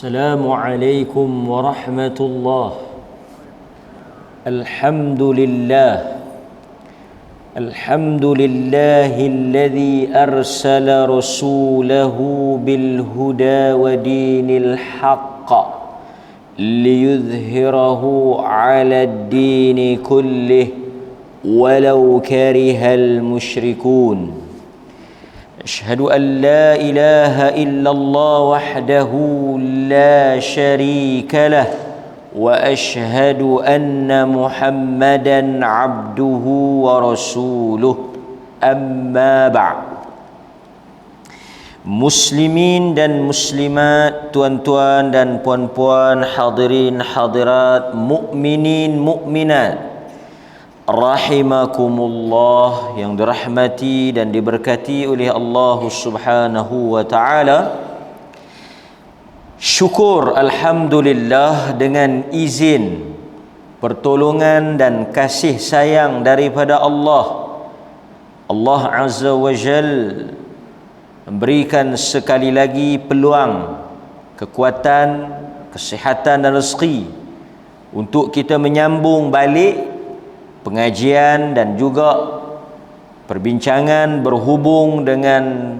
السلام عليكم ورحمة الله. الحمد لله الذي أرسل رسوله بالهدى ودين الحق ليظهره على الدين كله ولو كره المشركون. أشهد أن لا إله إلا الله وحده لا شريك له وأشهد أن محمدا عبده ورسوله. أما بعد. Muslimin dan muslimat, tuan-tuan dan puan-puan, hadirin hadirat, mukminin mukminat rahimakumullah, yang dirahmati dan diberkati oleh Allah Subhanahu wa taala. Syukur alhamdulillah dengan izin, pertolongan dan kasih sayang daripada Allah Azza wa Jal memberikan sekali lagi peluang, kekuatan, kesihatan dan rezeki untuk kita menyambung balik pengajian dan juga perbincangan berhubung dengan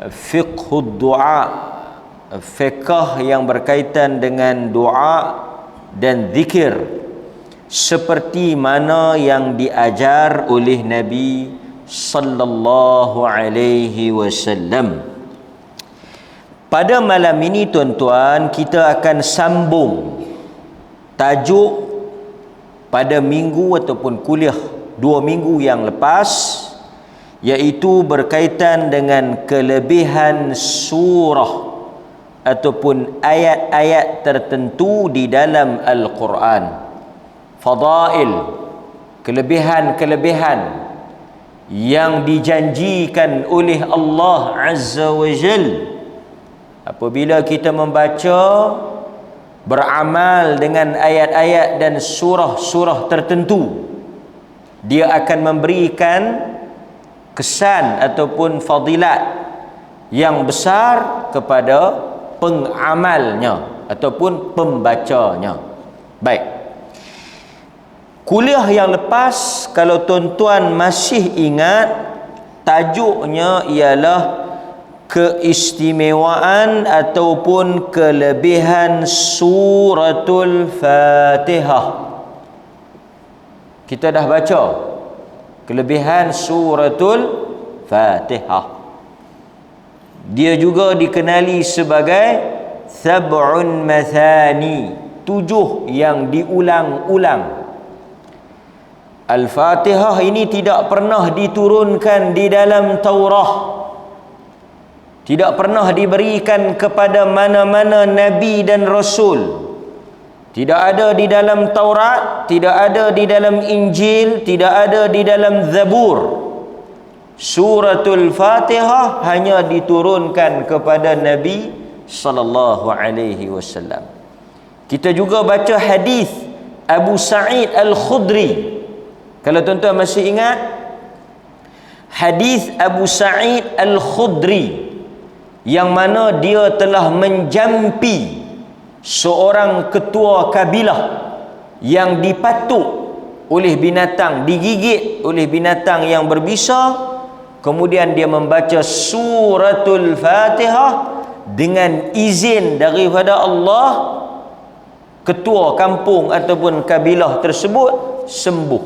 fiqhud du'a, fiqh yang berkaitan dengan doa dan zikir seperti mana yang diajar oleh Nabi sallallahu alaihi wasallam. Pada malam ini tuan-tuan, kita akan sambung tajuk pada minggu ataupun kuliah 2 minggu yang lepas, iaitu berkaitan dengan kelebihan surah ataupun ayat-ayat tertentu di dalam Al-Quran. Fadail, kelebihan-kelebihan yang dijanjikan oleh Allah Azza wa Jal apabila kita membaca, beramal dengan ayat-ayat dan surah-surah tertentu, dia akan memberikan kesan ataupun fadilat yang besar kepada pengamalnya ataupun pembacanya. Baik, kuliah yang lepas, kalau tuan-tuan masih ingat, tajuknya ialah keistimewaan ataupun kelebihan suratul Fatihah. Kita dah baca kelebihan suratul Fatihah. Dia juga dikenali sebagai sab'un mathani, 7 yang diulang-ulang. Al-Fatihah ini tidak pernah diturunkan di dalam Taurah, tidak pernah diberikan kepada mana-mana Nabi dan Rasul. Tidak ada di dalam Taurat, tidak ada di dalam Injil, tidak ada di dalam Zabur. Suratul Fatihah hanya diturunkan kepada Nabi sallallahu alaihi wasallam. Kita juga baca hadis Abu Sa'id Al-Khudri. Kalau tuan-tuan masih ingat, hadis Abu Sa'id Al-Khudri yang mana dia telah menjampi seorang ketua kabilah yang dipatuk oleh binatang, digigit oleh binatang yang berbisa. Kemudian dia membaca suratul Fatihah dengan izin daripada Allah. Ketua kampung ataupun kabilah tersebut sembuh.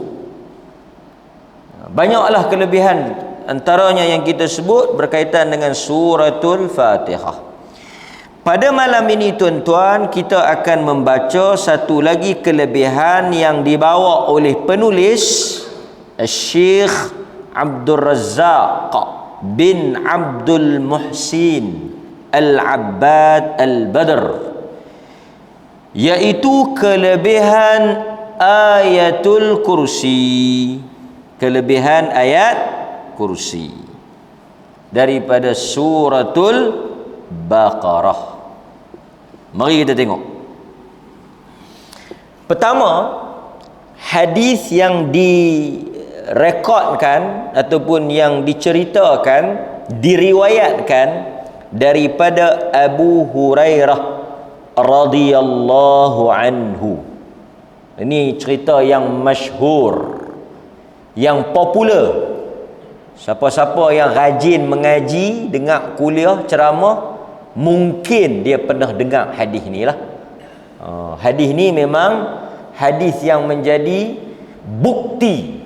Banyaklah kelebihan, antaranya yang kita sebut berkaitan dengan suratul Fatihah. Pada malam ini tuan-tuan, kita akan membaca satu lagi kelebihan yang dibawa oleh penulis Syekh Abdul Razzaq bin Abdul Muhsin Al-Abbad Al-Badr, iaitu kelebihan ayatul kursi, kelebihan ayat kursi daripada suratul Baqarah. Mari kita tengok. Pertama, hadis yang direkodkan ataupun yang diceritakan, diriwayatkan daripada Abu Hurairah radhiyallahu anhu. Ini cerita yang masyhur, yang popular. Siapa-siapa yang rajin mengaji, dengar kuliah, ceramah, mungkin dia pernah dengar hadis ni lah. Hadis ni memang hadis yang menjadi bukti,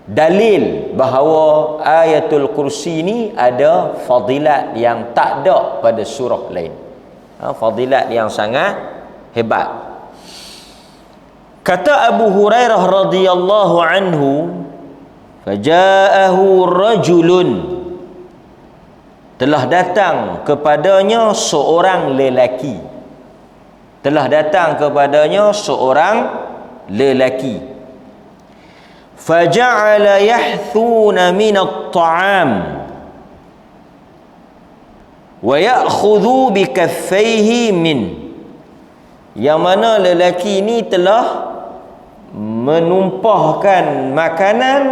dalil bahawa ayatul kursi ni ada fadilat yang tak ada pada surah lain. Fadilat yang sangat hebat. Kata Abu Hurairah radhiyallahu anhu, faja'ahu rajulun, telah datang kepadanya seorang lelaki. Telah datang kepadanya seorang lelaki. Faja'ala yahthuna min at-ta'am wa ya'khudhu bi kaffayhi min. Yang mana lelaki ini telah menumpahkan makanan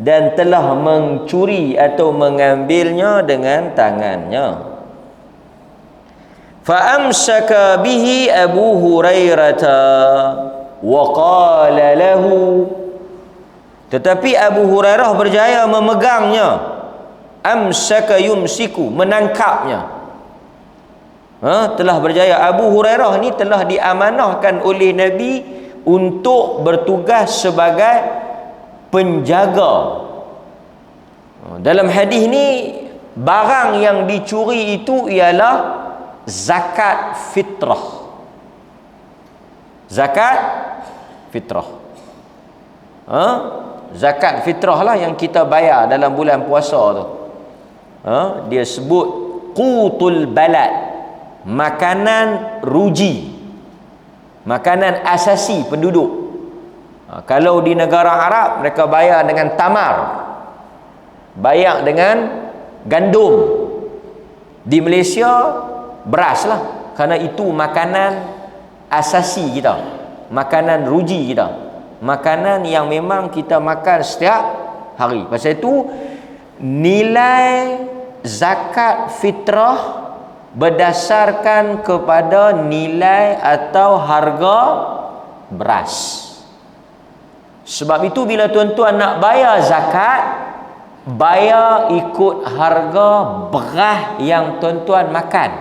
dan telah mencuri atau mengambilnya dengan tangannya. Fa amsaka bihi Abu Hurairah wa qala lahu, tetapi Abu Hurairah berjaya memegangnya. Amsaka yumsiku, menangkapnya. Telah berjaya. Abu Hurairah ni telah diamanahkan oleh Nabi untuk bertugas sebagai penjaga. Dalam hadis ni, barang yang dicuri itu ialah zakat fitrah. Zakat fitrah. Zakat fitrah lah yang kita bayar dalam bulan puasa tu. Dia sebut qutul balad, makanan ruji, makanan asasi penduduk. Kalau di negara Arab, mereka bayar dengan tamar, bayar dengan gandum. Di Malaysia, beras lah, kerana itu makanan asasi kita, makanan ruji kita, makanan yang memang kita makan setiap hari. Pasal itu nilai zakat fitrah berdasarkan kepada nilai atau harga beras. Sebab itu bila tuan-tuan nak bayar zakat, bayar ikut harga beras yang tuan-tuan makan.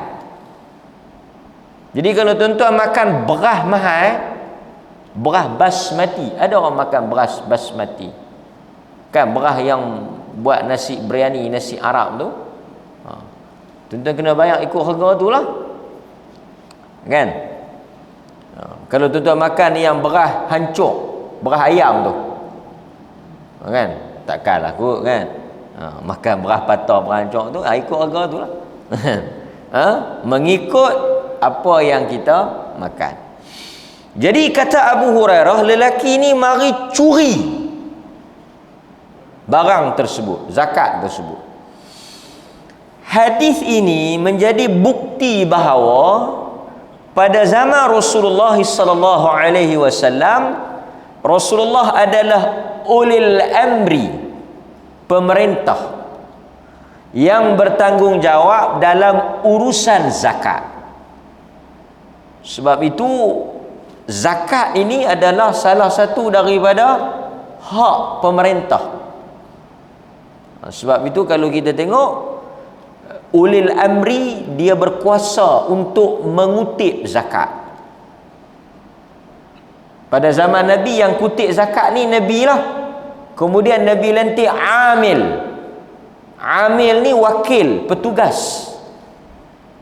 Jadi kalau tuan-tuan makan beras mahal, beras basmati, ada orang makan beras basmati, kan, beras yang buat nasi biryani, nasi Arab tu, tuan-tuan kena bayar ikut harga tu lah, kan. Kalau tuan-tuan makan yang beras hancur, beras ayam tu, kan, takkanlah kot, kan. Makan beras patah, beras hancur tu, ikut harga tu lah. Mengikut apa yang kita makan. Jadi kata Abu Hurairah, lelaki ni mari curi barang tersebut, zakat tersebut. Hadis ini menjadi bukti bahawa pada zaman Rasulullah sallallahu alaihi wasallam, Rasulullah adalah ulil amri, pemerintah yang bertanggungjawab dalam urusan zakat. Sebab itu zakat ini adalah salah satu daripada hak pemerintah. Sebab itu kalau kita tengok, ulil amri dia berkuasa untuk mengutip zakat. Pada zaman Nabi yang kutip zakat ni Nabi lah. Kemudian Nabi lantik amil. Amil ni wakil, petugas.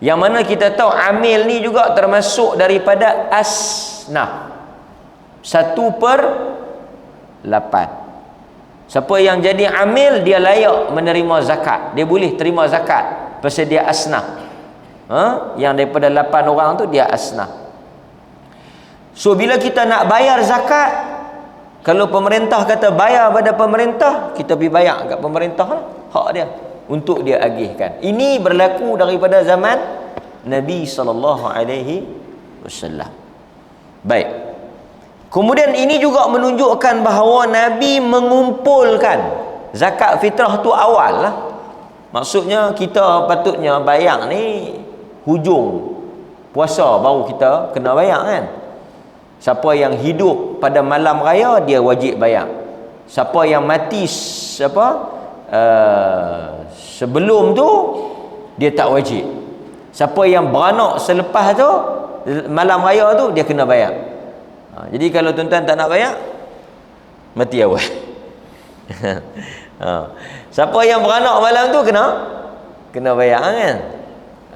Yang mana kita tahu amil ni juga termasuk daripada asnaf, 1/8. Siapa yang jadi amil, dia layak menerima zakat, dia boleh terima zakat pasal dia asnaf. Yang daripada 8 orang tu dia asnaf. So bila kita nak bayar zakat, kalau pemerintah kata bayar pada pemerintah, kita pergi bayar kat pemerintah lah, hak dia untuk dia agihkan. Ini berlaku daripada zaman Nabi SAW. Baik. Kemudian ini juga menunjukkan bahawa Nabi mengumpulkan zakat fitrah tu awal lah. Maksudnya kita patutnya bayar ni hujung Puasa baru kita kena bayar kan. Siapa yang hidup pada malam raya dia wajib bayar. Siapa yang mati sebelum tu dia tak wajib. Siapa yang beranak selepas tu malam raya tu dia kena bayar. Jadi kalau tuan-tuan tak nak bayar, mati awal. Siapa yang beranak malam tu kena bayar kan.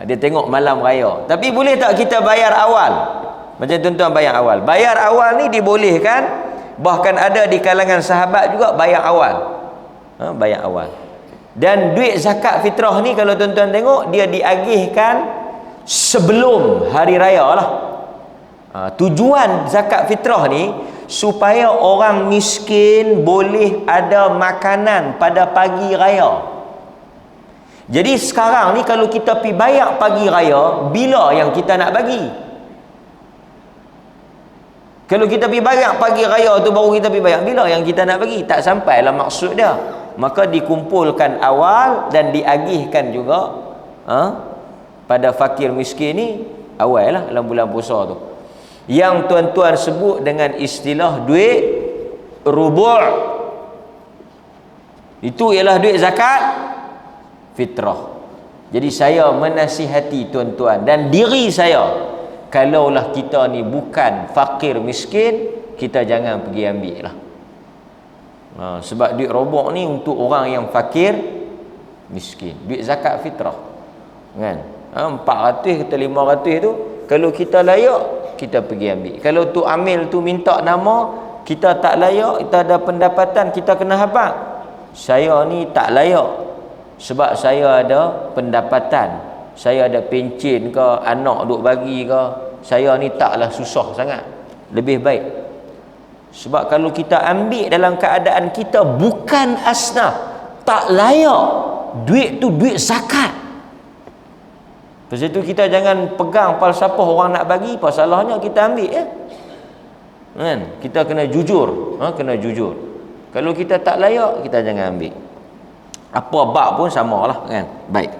Dia tengok malam raya. Tapi boleh tak kita bayar awal? Macam tuan-tuan bayar awal. Bayar awal ni dibolehkan. Bahkan ada di kalangan sahabat juga bayar awal. Bayar awal. Dan duit zakat fitrah ni kalau tuan-tuan tengok, dia diagihkan sebelum hari raya lah. Tujuan zakat fitrah ni supaya orang miskin boleh ada makanan pada pagi raya. Jadi sekarang ni kalau kita pergi bayar pagi raya, bila yang kita nak bagi? Kalau kita pergi bayar pagi raya tu baru kita pergi bayar, bila yang kita nak bagi? Tak sampailah maksud dia. Maka dikumpulkan awal dan diagihkan juga pada fakir miskin ni awal lah dalam bulan puasa tu. Yang tuan-tuan sebut dengan istilah duit rubu'. Itu ialah duit zakat fitrah. Jadi saya menasihati tuan-tuan dan diri saya, kalaulah kita ni bukan fakir miskin, kita jangan pergi ambil lah. Sebab duit robok ni untuk orang yang fakir miskin. Duit zakat fitrah kan, 400 atau 500 tu kalau kita layak, kita pergi ambil. Kalau tu amil tu minta nama, kita tak layak, kita ada pendapatan, kita kena habaq. Saya ni tak layak sebab saya ada pendapatan, saya ada pencen ke, anak duk bagi ke, saya ni taklah susah sangat. Lebih baik. Sebab kalau kita ambil dalam keadaan kita bukan asnaf, tak layak, duit tu duit zakat. Pasal tu kita jangan pegang falsafah orang nak bagi, apa salahnya kita ambil ya. Kan? Kita kena jujur, kena jujur. Kalau kita tak layak, kita jangan ambil. Apa bab pun samalah kan. Baik.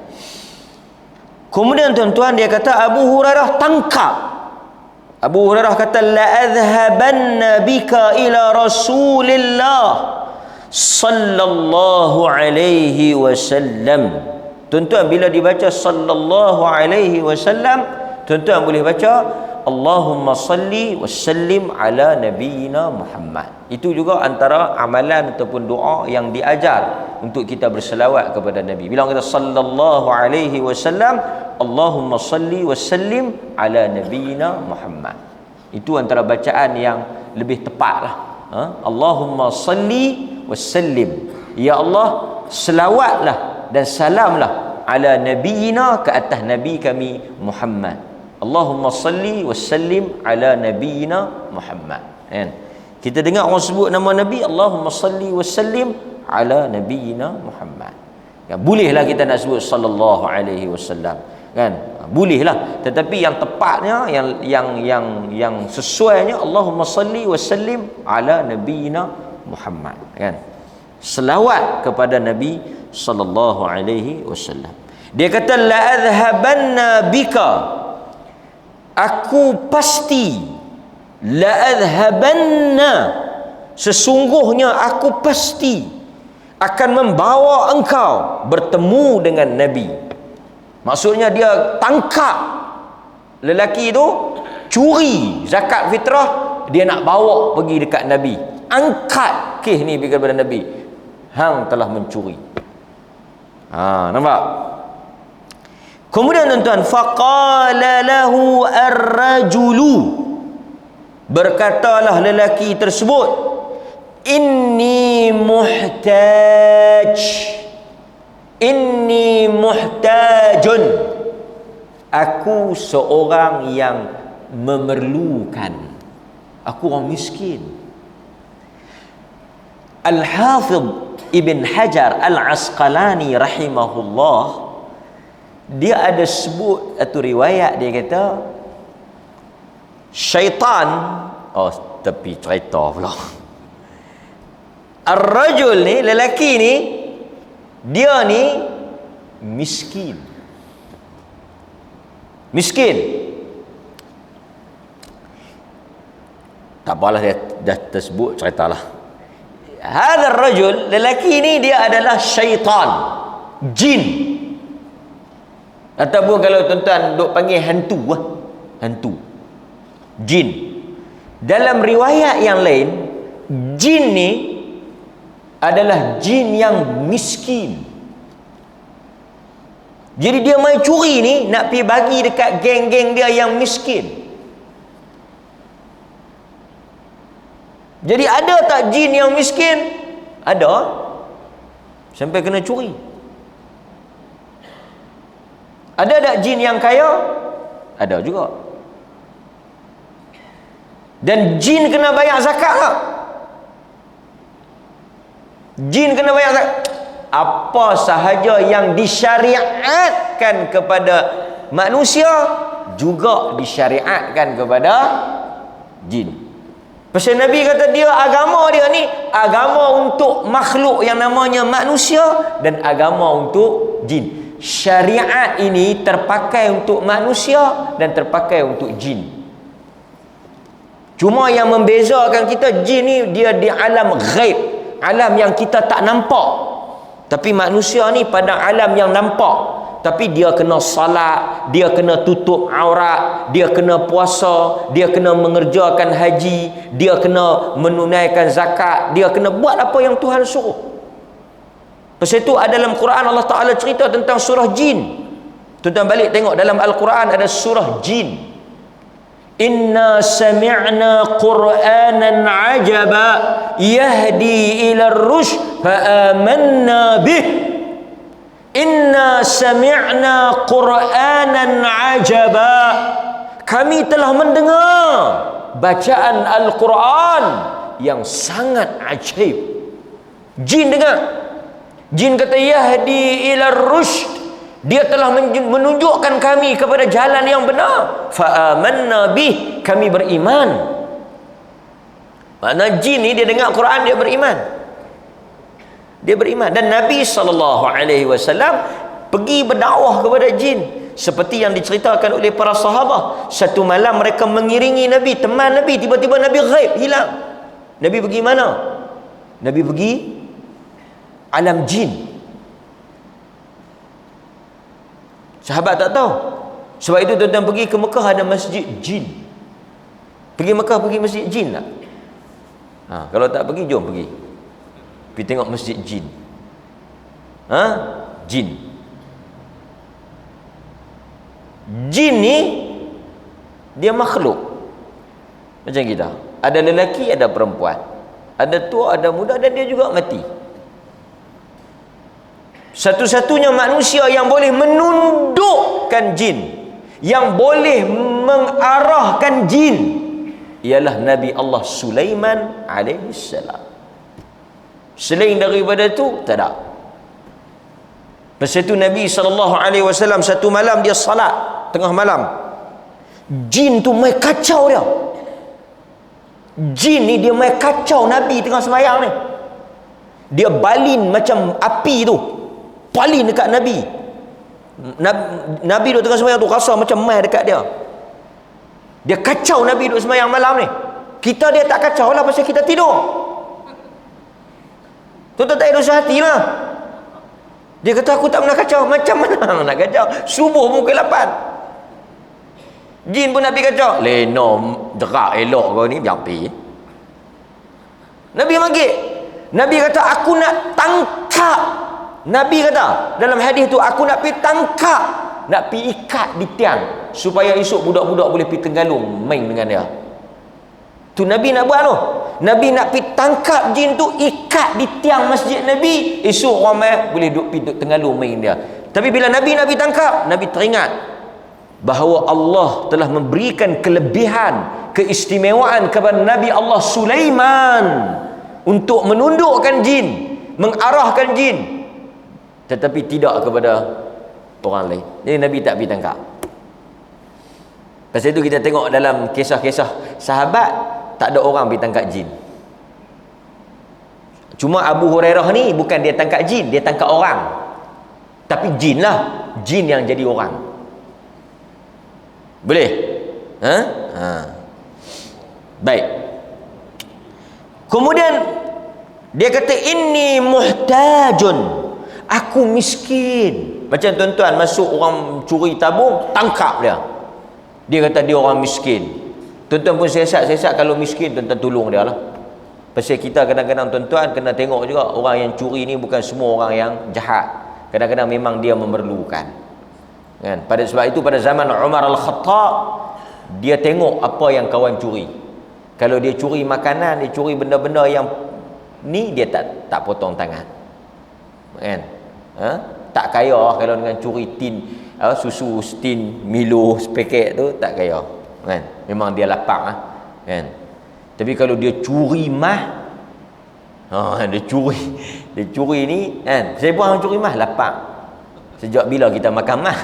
Kemudian tuan-tuan dia kata Abu Hurairah tangkap. Abu Hurairah kata la adhhabanna bika ila Rasulillah sallallahu alaihi wasallam. Tuan-tuan bila dibaca sallallahu alaihi wasallam, tuan-tuan boleh baca Allahumma salli wa sallim ala nabiyyina Muhammad. Itu juga antara amalan ataupun doa yang diajar untuk kita berselawat kepada Nabi. Bila kita sallallahu alaihi wasallam, Allahumma salli wa sallim ala nabiyyina Muhammad. Itu antara bacaan yang lebih tepatlah. Allahumma salli wa sallim. Ya Allah, selawatlah dan salamlah ala nabiyyina, ke atas nabi kami Muhammad. Allahumma salli wa sallim ala nabiyyina Muhammad. Kan? Kita dengar orang sebut nama Nabi, Allahumma salli wa sallim ala nabiyyina Muhammad. Kan? Bolehlah kita nak sebut sallallahu alaihi wasallam. Kan? Bolehlah, tetapi yang tepatnya yang sesuainya Allahumma salli wa sallim ala nabiyyina Muhammad. Kan? Selawat kepada Nabi sallallahu alaihi wasallam. Dia kata la adhhabanna bika, aku pasti, la adhhabanna, sesungguhnya aku pasti akan membawa engkau bertemu dengan Nabi. Maksudnya dia tangkap lelaki itu curi zakat fitrah, dia nak bawa pergi dekat Nabi, angkat kes ni pergi kepada Nabi, hang telah mencuri. Nampak? Kemudian tuan-tuan, faqala lahu ar-rajulu, berkatalah lelaki tersebut, inni muhtaj, inni muhtajun, aku seorang yang memerlukan, aku orang miskin. Al-Hafidh Ibn Hajar Al-Asqalani rahimahullah, dia ada sebut satu riwayat, dia kata syaitan, tapi cerita pula, ar-rajul ni, lelaki ni, dia ni miskin. Tak apalah, dia dah tersebut, ceritalah. Hadzal rajul, lelaki ni dia adalah syaitan, jin. Ataupun kalau tuan-tuan duk panggil hantu lah, hantu, jin. Dalam riwayat yang lain, jin ni adalah jin yang miskin. Jadi dia mai curi ni nak pergi bagi dekat geng-geng dia yang miskin. Jadi ada tak jin yang miskin? Ada. Sampai kena curi. Ada tak jin yang kaya? Ada juga. Dan jin kena bayar zakat tak? Jin kena bayar zakat. Apa sahaja yang disyariatkan kepada manusia juga disyariatkan kepada jin. Pasal Nabi kata dia, agama dia ni agama untuk makhluk yang namanya manusia dan agama untuk jin. Syariat ini terpakai untuk manusia dan terpakai untuk jin. Cuma yang membezakan kita, jin ni dia di alam ghaib, alam yang kita tak nampak. Tapi manusia ni pada alam yang nampak. Tapi dia kena salat, dia kena tutup aurat, dia kena puasa, dia kena mengerjakan haji, dia kena menunaikan zakat, dia kena buat apa yang Tuhan suruh. Pasal itu dalam Quran Allah Ta'ala cerita tentang surah jin. Tuan-tuan balik tengok dalam Al-Quran ada surah jin. Inna sami'na Qur'anan ajaba yahdi ila rushd fa amanna bih. Inna sami'na Qur'anan ajaba. Kami telah mendengar bacaan Al-Quran yang sangat ajaib. Jin dengar. Jin kata yahdi ila rushd. Dia telah menunjukkan kami kepada jalan yang benar. Fa amanna bih. Kami beriman. Makna jin ni dia dengar Quran, dia beriman. Dia beriman. Dan Nabi SAW pergi berdakwah kepada jin, seperti yang diceritakan oleh para sahabat. Satu malam mereka mengiringi Nabi, teman Nabi, tiba-tiba Nabi ghaib, hilang. Nabi pergi mana? Nabi pergi alam jin. Sahabat tak tahu. Sebab itu tuan-tuan pergi ke Mekah ada masjid jin. Pergi Mekah pergi masjid jin tak? Kalau tak pergi, jom pergi. Pergi tengok masjid jin. Jin. Jin ni dia makhluk macam kita. Ada lelaki, ada perempuan. Ada tua, ada muda, dan dia juga mati. Satu-satunya manusia yang boleh menundukkan jin, yang boleh mengarahkan jin, ialah Nabi Allah Sulaiman alaihissalam. Selain daripada itu, tak ada. Pasal itu Nabi SAW satu malam dia salat tengah malam. Jin tu mai kacau dia. Jin ni dia mai kacau Nabi tengah sembahyang ni. Dia balin macam api tu, balin dekat Nabi. Nabi duduk tengah sembahyang tu, rasa macam mai dekat dia. Dia kacau Nabi duduk sembahyang malam ni. Kita dia tak kacau lah pasal kita tidur. Tuan-tuan tak ada usaha hati lah. Dia kata aku tak pernah kacau. Macam mana nak kacau? Subuh pukul 8. Jin pun Nabi kacau. Leno derak elok kau ni, jangan pergi. Nabi manggil. Nabi kata aku nak tangkap. Nabi kata dalam hadis tu, aku nak pergi tangkap, nak pergi ikat di tiang supaya esok budak-budak boleh pergi Tenggalung main dengan dia. Tu Nabi nak buat tu. Nabi nak pergi tangkap jin tu, ikat di tiang masjid Nabi, esok ramai boleh pergi Tenggalung main dia. Tapi bila Nabi tangkap, Nabi teringat bahawa Allah telah memberikan kelebihan, keistimewaan kepada Nabi Allah Sulaiman untuk menundukkan jin, mengarahkan jin, tetapi tidak kepada orang lain. Jadi Nabi tak pergi tangkap. Pasal itu kita tengok dalam kisah-kisah sahabat, tak ada orang pergi tangkap jin. Cuma Abu Hurairah ni bukan dia tangkap jin, dia tangkap orang. Tapi jin lah, jin yang jadi orang. Boleh? Baik. Kemudian dia kata inni muhtajun, aku miskin. Macam tuan-tuan masuk orang curi tabung, tangkap dia. Dia kata dia orang miskin. Tuan-tuan pun siasat kalau miskin, tuan-tuan tolong dia lah. Pasal kita kadang-kadang tuan-tuan kena tengok juga, orang yang curi ni bukan semua orang yang jahat. Kadang-kadang memang dia memerlukan. Kan? Pada sebab itu pada zaman Umar Al-Khattab, dia tengok apa yang kawan curi. Kalau dia curi makanan, dia curi benda-benda yang ni, dia tak potong tangan. Kan? Tak kaya kalau dengan curi tin susu tin Milo sepaket tu, tak kaya. Kan? Memang dia lapang kan. Tapi kalau dia curi mah, dia curi ni kan. Saya pun orang curi mah lapang. Sejak bila kita makan mah?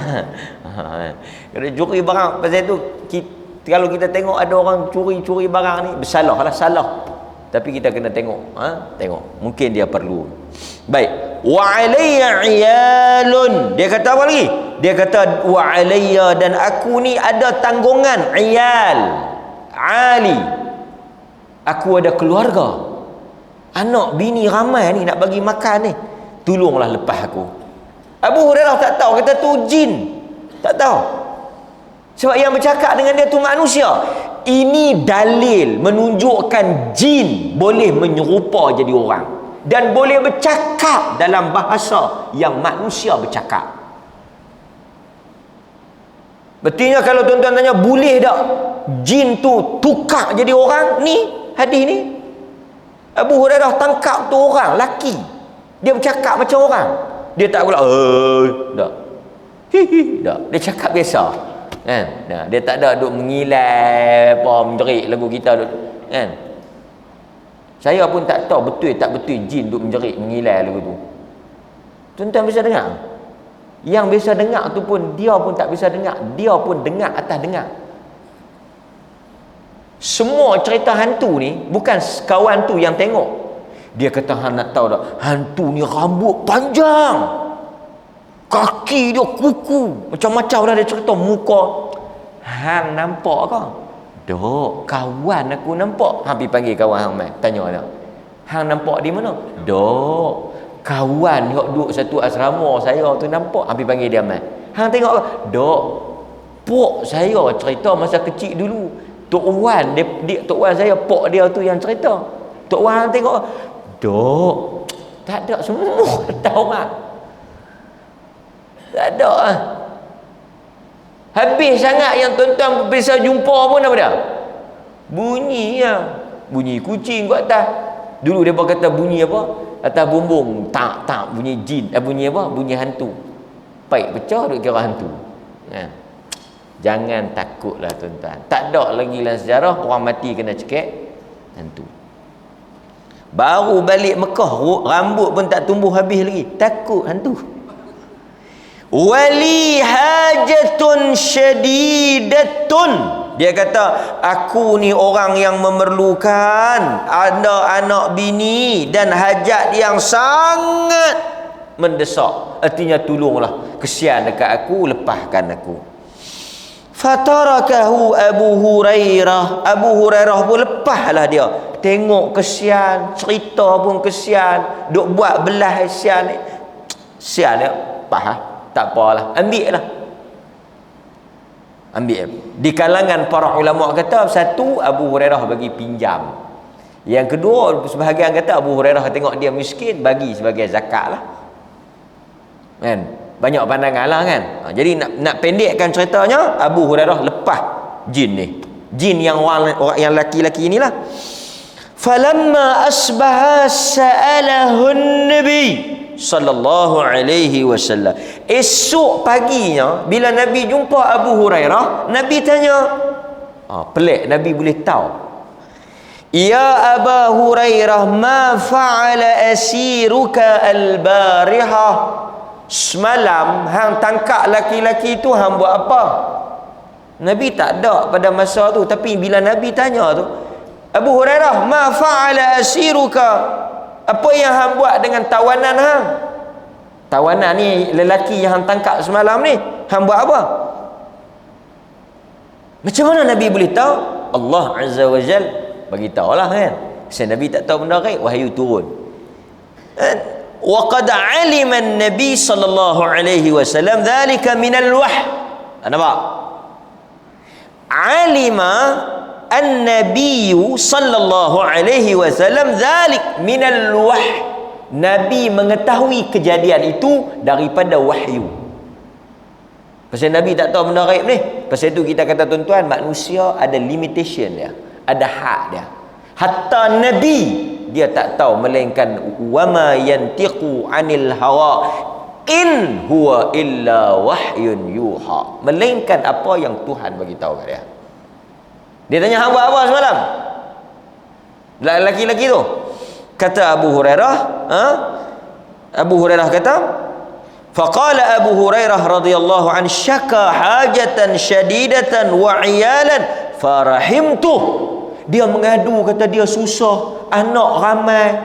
Kalau curi barang, pasal tu kalau kita tengok ada orang curi barang ni, bersalah lah, salah. Tapi kita kena tengok, tengok. Mungkin dia perlu. Baik. Wa alayya iyalun. Dia kata apa lagi? Dia kata wa alayya, dan aku ni ada tanggungan. Iyal, ali, aku ada keluarga, anak bini ramai ni nak bagi makan ni, tolonglah lepas aku. Abu Hurairah tak tahu, kata tu jin. Tak tahu. Sebab yang bercakap dengan dia tu manusia. Ini dalil menunjukkan jin boleh menyerupa jadi orang dan boleh bercakap dalam bahasa yang manusia bercakap. Berarti kalau tuan-tuan tanya boleh tak jin tu tukar jadi orang, ni hadis ni Abu Hurairah tangkap tu orang laki, dia bercakap macam orang. Dia tak pula tak. Tak. Dia cakap biasa. Kan? Nah, dia tak ada duk mengilai apa menjerit lagu kita duk, kan? Saya pun tak tahu betul tak betul jin duk menjerit mengilai lagu tu. Tuan-tuan bisa dengar? Yang bisa dengar tu pun dia pun tak bisa dengar. Dia pun dengar atas dengar. Semua cerita hantu ni bukan kawan tu yang tengok. Dia kata hang nak tahu tak, hantu ni rambut panjang, kaki dia kuku, macam-macam lah dia cerita. Muka hang nampak ke? Dok, kawan aku nampak. Hang pergi panggil kawan hang mai, tanya dia, hang nampak di mana? Dok, kawan yang duduk satu asrama saya tu nampak. Hang pergi panggil dia mai, hang tengok ke? Dok, pok saya cerita masa kecil dulu. Tok Wan, Tok Wan saya, pok dia tu yang cerita. Tok Wan hang tengok. Dok, tak ada, semua tahu orang. Tak ada lah. Habis sangat yang tuan-tuan bisa jumpa pun apa dia? Bunyi lah. Bunyi kucing kat atas. Dulu dia kata bunyi apa? Atas bumbung. Tak. Bunyi jin. Bunyi apa? Bunyi hantu. Paik pecah duk kira hantu. Kan? Jangan takutlah tuan-tuan. Tak ada lagi dalam sejarah orang mati kena cekik hantu. Baru balik Mekah, rambut pun tak tumbuh habis lagi. Takut hantu. Wali hajatun syadidatun. Dia kata aku ni orang yang memerlukan, ada anak bini dan hajat yang sangat mendesak. Artinya tolonglah, kesian dekat aku, lepaskan aku. Fatarakahu Abu Hurairah. Abu Hurairah pun lepaslah dia. Tengok kesian, cerita pun kesian, duk buat belah kesian ni. Kesian dia, pahah. Tak apalah, ambil lah. Ambil. Di kalangan para ulama kata, satu, Abu Hurairah bagi pinjam. Yang kedua, sebahagian kata Abu Hurairah tengok dia miskin, bagi sebagai zakat lah. Kan? Banyak pandangan lah kan. Jadi nak pendekkan ceritanya, Abu Hurairah lepas jin ni. Jin yang orang yang laki-laki inilah. Falamma asbaha sa'alahun Nabi sallallahu alaihi wasallam. Esok paginya bila Nabi jumpa Abu Hurairah, Nabi tanya, pelik Nabi boleh tahu. Ya Abu Hurairah, ma fa'ala asiruka al-barihah? Semalam hang tangkap laki-laki tu hang buat apa? Nabi tak ada pada masa tu, tapi bila Nabi tanya tu, Abu Hurairah, ma fa'ala asiruka? Apa yang hang buat dengan tawanan hang? Tawanan ni lelaki yang hang tangkap semalam ni, hang buat apa? Macam mana Nabi boleh tahu? Allah Azza wa Jal bagi tahulah kan. Nabi tak tahu benda ghaib, wahyu turun. Wa qad 'alima an-nabi sallallahu alaihi wasallam dhalika min al-wahy. Nampak? 'Alima an-nabi sallallahu alaihi wasallam dhalik min al-wahy. Nabi mengetahui kejadian itu daripada wahyu. Pasal Nabi tak tahu benda ghaib ni. Pasal itu kita kata tuan-tuan, manusia ada limitation dia, ada had dia. Hatta Nabi dia tak tahu melainkan wama yantiqu anil hawa in huwa illa wahyun yuha, melainkan apa yang Tuhan bagi tahu kat dia. Dia tanya hang buat apa semalam? Lelaki-lelaki tu kata Abu Hurairah, Abu Hurairah kata, faqala Abu Hurairah radhiyallahu an syaka hajatan syadidatan wa iyalan farahimtu. Dia mengadu, kata dia susah, anak ramai,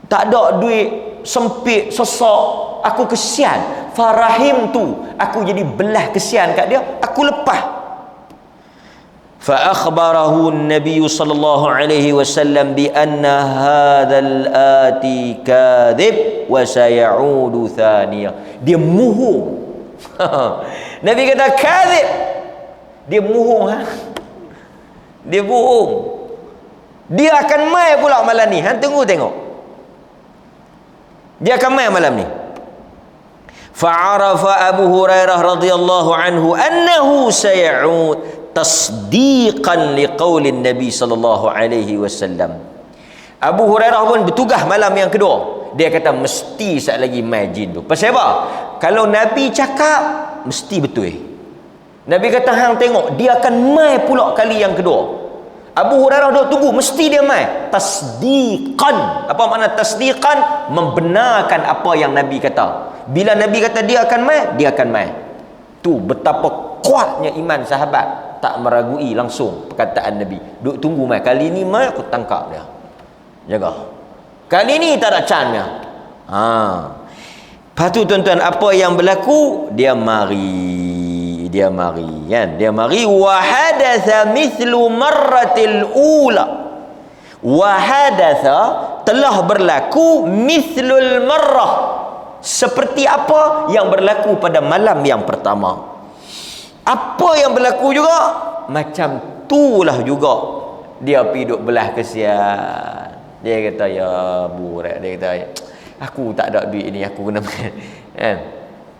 tak ada duit, sempit, sesak, aku kesian. Farahimtu, aku jadi belah kesian kat dia, aku lepas. فأخبره النبي صلى الله عليه وسلم بأن هذا الآتي كاذب وسيعود ثانية. Dia muhung. Nabi kata kadzib, dia muhung. Dia bohong, dia akan mai pula malam ni. Hang tunggu tengok, dia akan mai malam ni. Fa'arafa Abu Hurairah radhiyallahu anhu annahu sayauд tasdiqan liqaulin Nabi sallallahu alaihi wasallam. Abu Hurairah pun bertugas malam yang kedua. Dia kata mesti sat lagi mai jin tu. Pasal apa? Kalau Nabi cakap mesti betul. Nabi kata hang tengok, dia akan mai pula kali yang kedua. Abu Hurairah duk tunggu, mesti dia mai. Tasdiqan. Apa makna tasdiqan? Membenarkan apa yang Nabi kata. Bila Nabi kata dia akan mai, dia akan mai. Tu betapa kuatnya iman sahabat, tak meragui langsung perkataan Nabi. Duk tunggu mai. Kali ni mai aku tangkap dia. Jaga. Kali ni tak ada cannya. Lepas tu tuan-tuan, apa yang berlaku? Dia mari kan. Dia mari wa hadatha mithlu marratil ula. Wa hadatha, telah berlaku mithlul marrah, seperti apa yang berlaku pada malam yang pertama. Apa yang berlaku juga macam itulah juga. Dia pergi duk belah kesian. Dia kata ya Bu, dia kata aku tak ada duit ni, aku kena kan.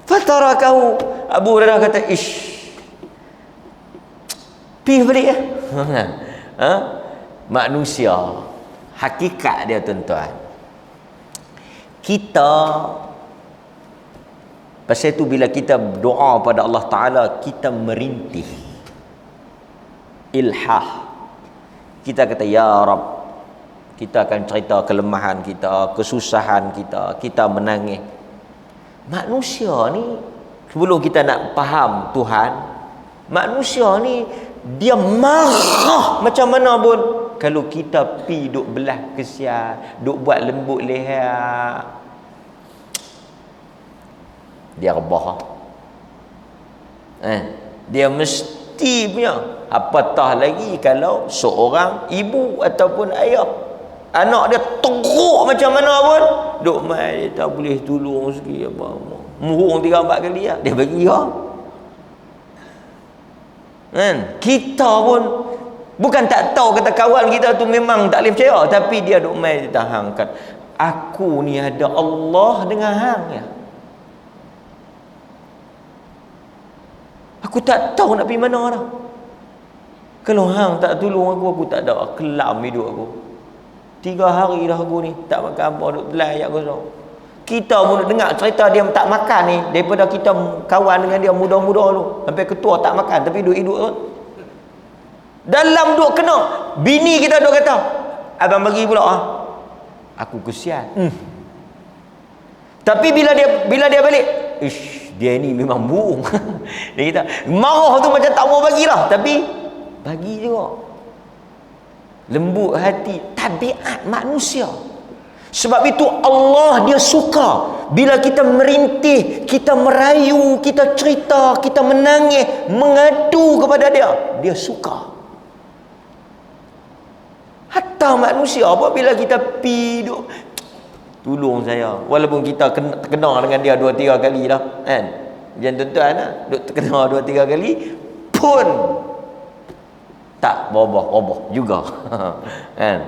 Fatarakahu. Abu Hurairah kata ish, pergi balik manusia hakikat dia tuan-tuan. Kita pasal itu bila kita doa pada Allah Ta'ala, kita merintih ilhah. Kita kata ya Rab, kita akan cerita kelemahan kita, kesusahan kita, kita menangis. Manusia ni, sebelum kita nak faham Tuhan, manusia ni dia marah macam mana pun. Kalau kita pi duk belah kesian, duk buat lembut leher, dia rebah. Dia mesti punya. Apatah lagi kalau seorang ibu ataupun ayah, anak dia teruk macam mana pun, duk mai dia tak boleh tolong sikit apa. Muhung 3-4 kali lah, dia bagi dia. Kan? Kita pun bukan tak tahu, kata kawan kita tu memang tak boleh percaya, tapi dia duk mai dia tahankan. Aku ni ada Allah dengan hang ya. Aku tak tahu nak pergi mana dah. Kalau hang tak tolong aku tak ada kelam hidup aku. 3 hari dah aku ni tak makan apa, duk belai aku so. Kita pun dengar cerita dia tak makan ni, daripada kita kawan dengan dia muda-muda tu, sampai ketua tak makan tapi duk hidup tu. Dalam duk kena, bini kita duk kata, abang bagi pula aku kesian. Tapi bila dia balik, ish, dia ni memang burung. Dia kata marah tu macam tak mau bagilah, tapi bagi juga. Lembut hati, tabiat manusia. Sebab itu Allah dia suka bila kita merintih, kita merayu, kita cerita, kita menangis, mengadu kepada dia. Dia suka. Hatta manusia apabila kita pi duk tolong saya, walaupun kita kena dengan dia 2-3 kali dah kan, jangan tuan-tuan lah, duk terkena 2-3 kali pun tak berubah juga kan.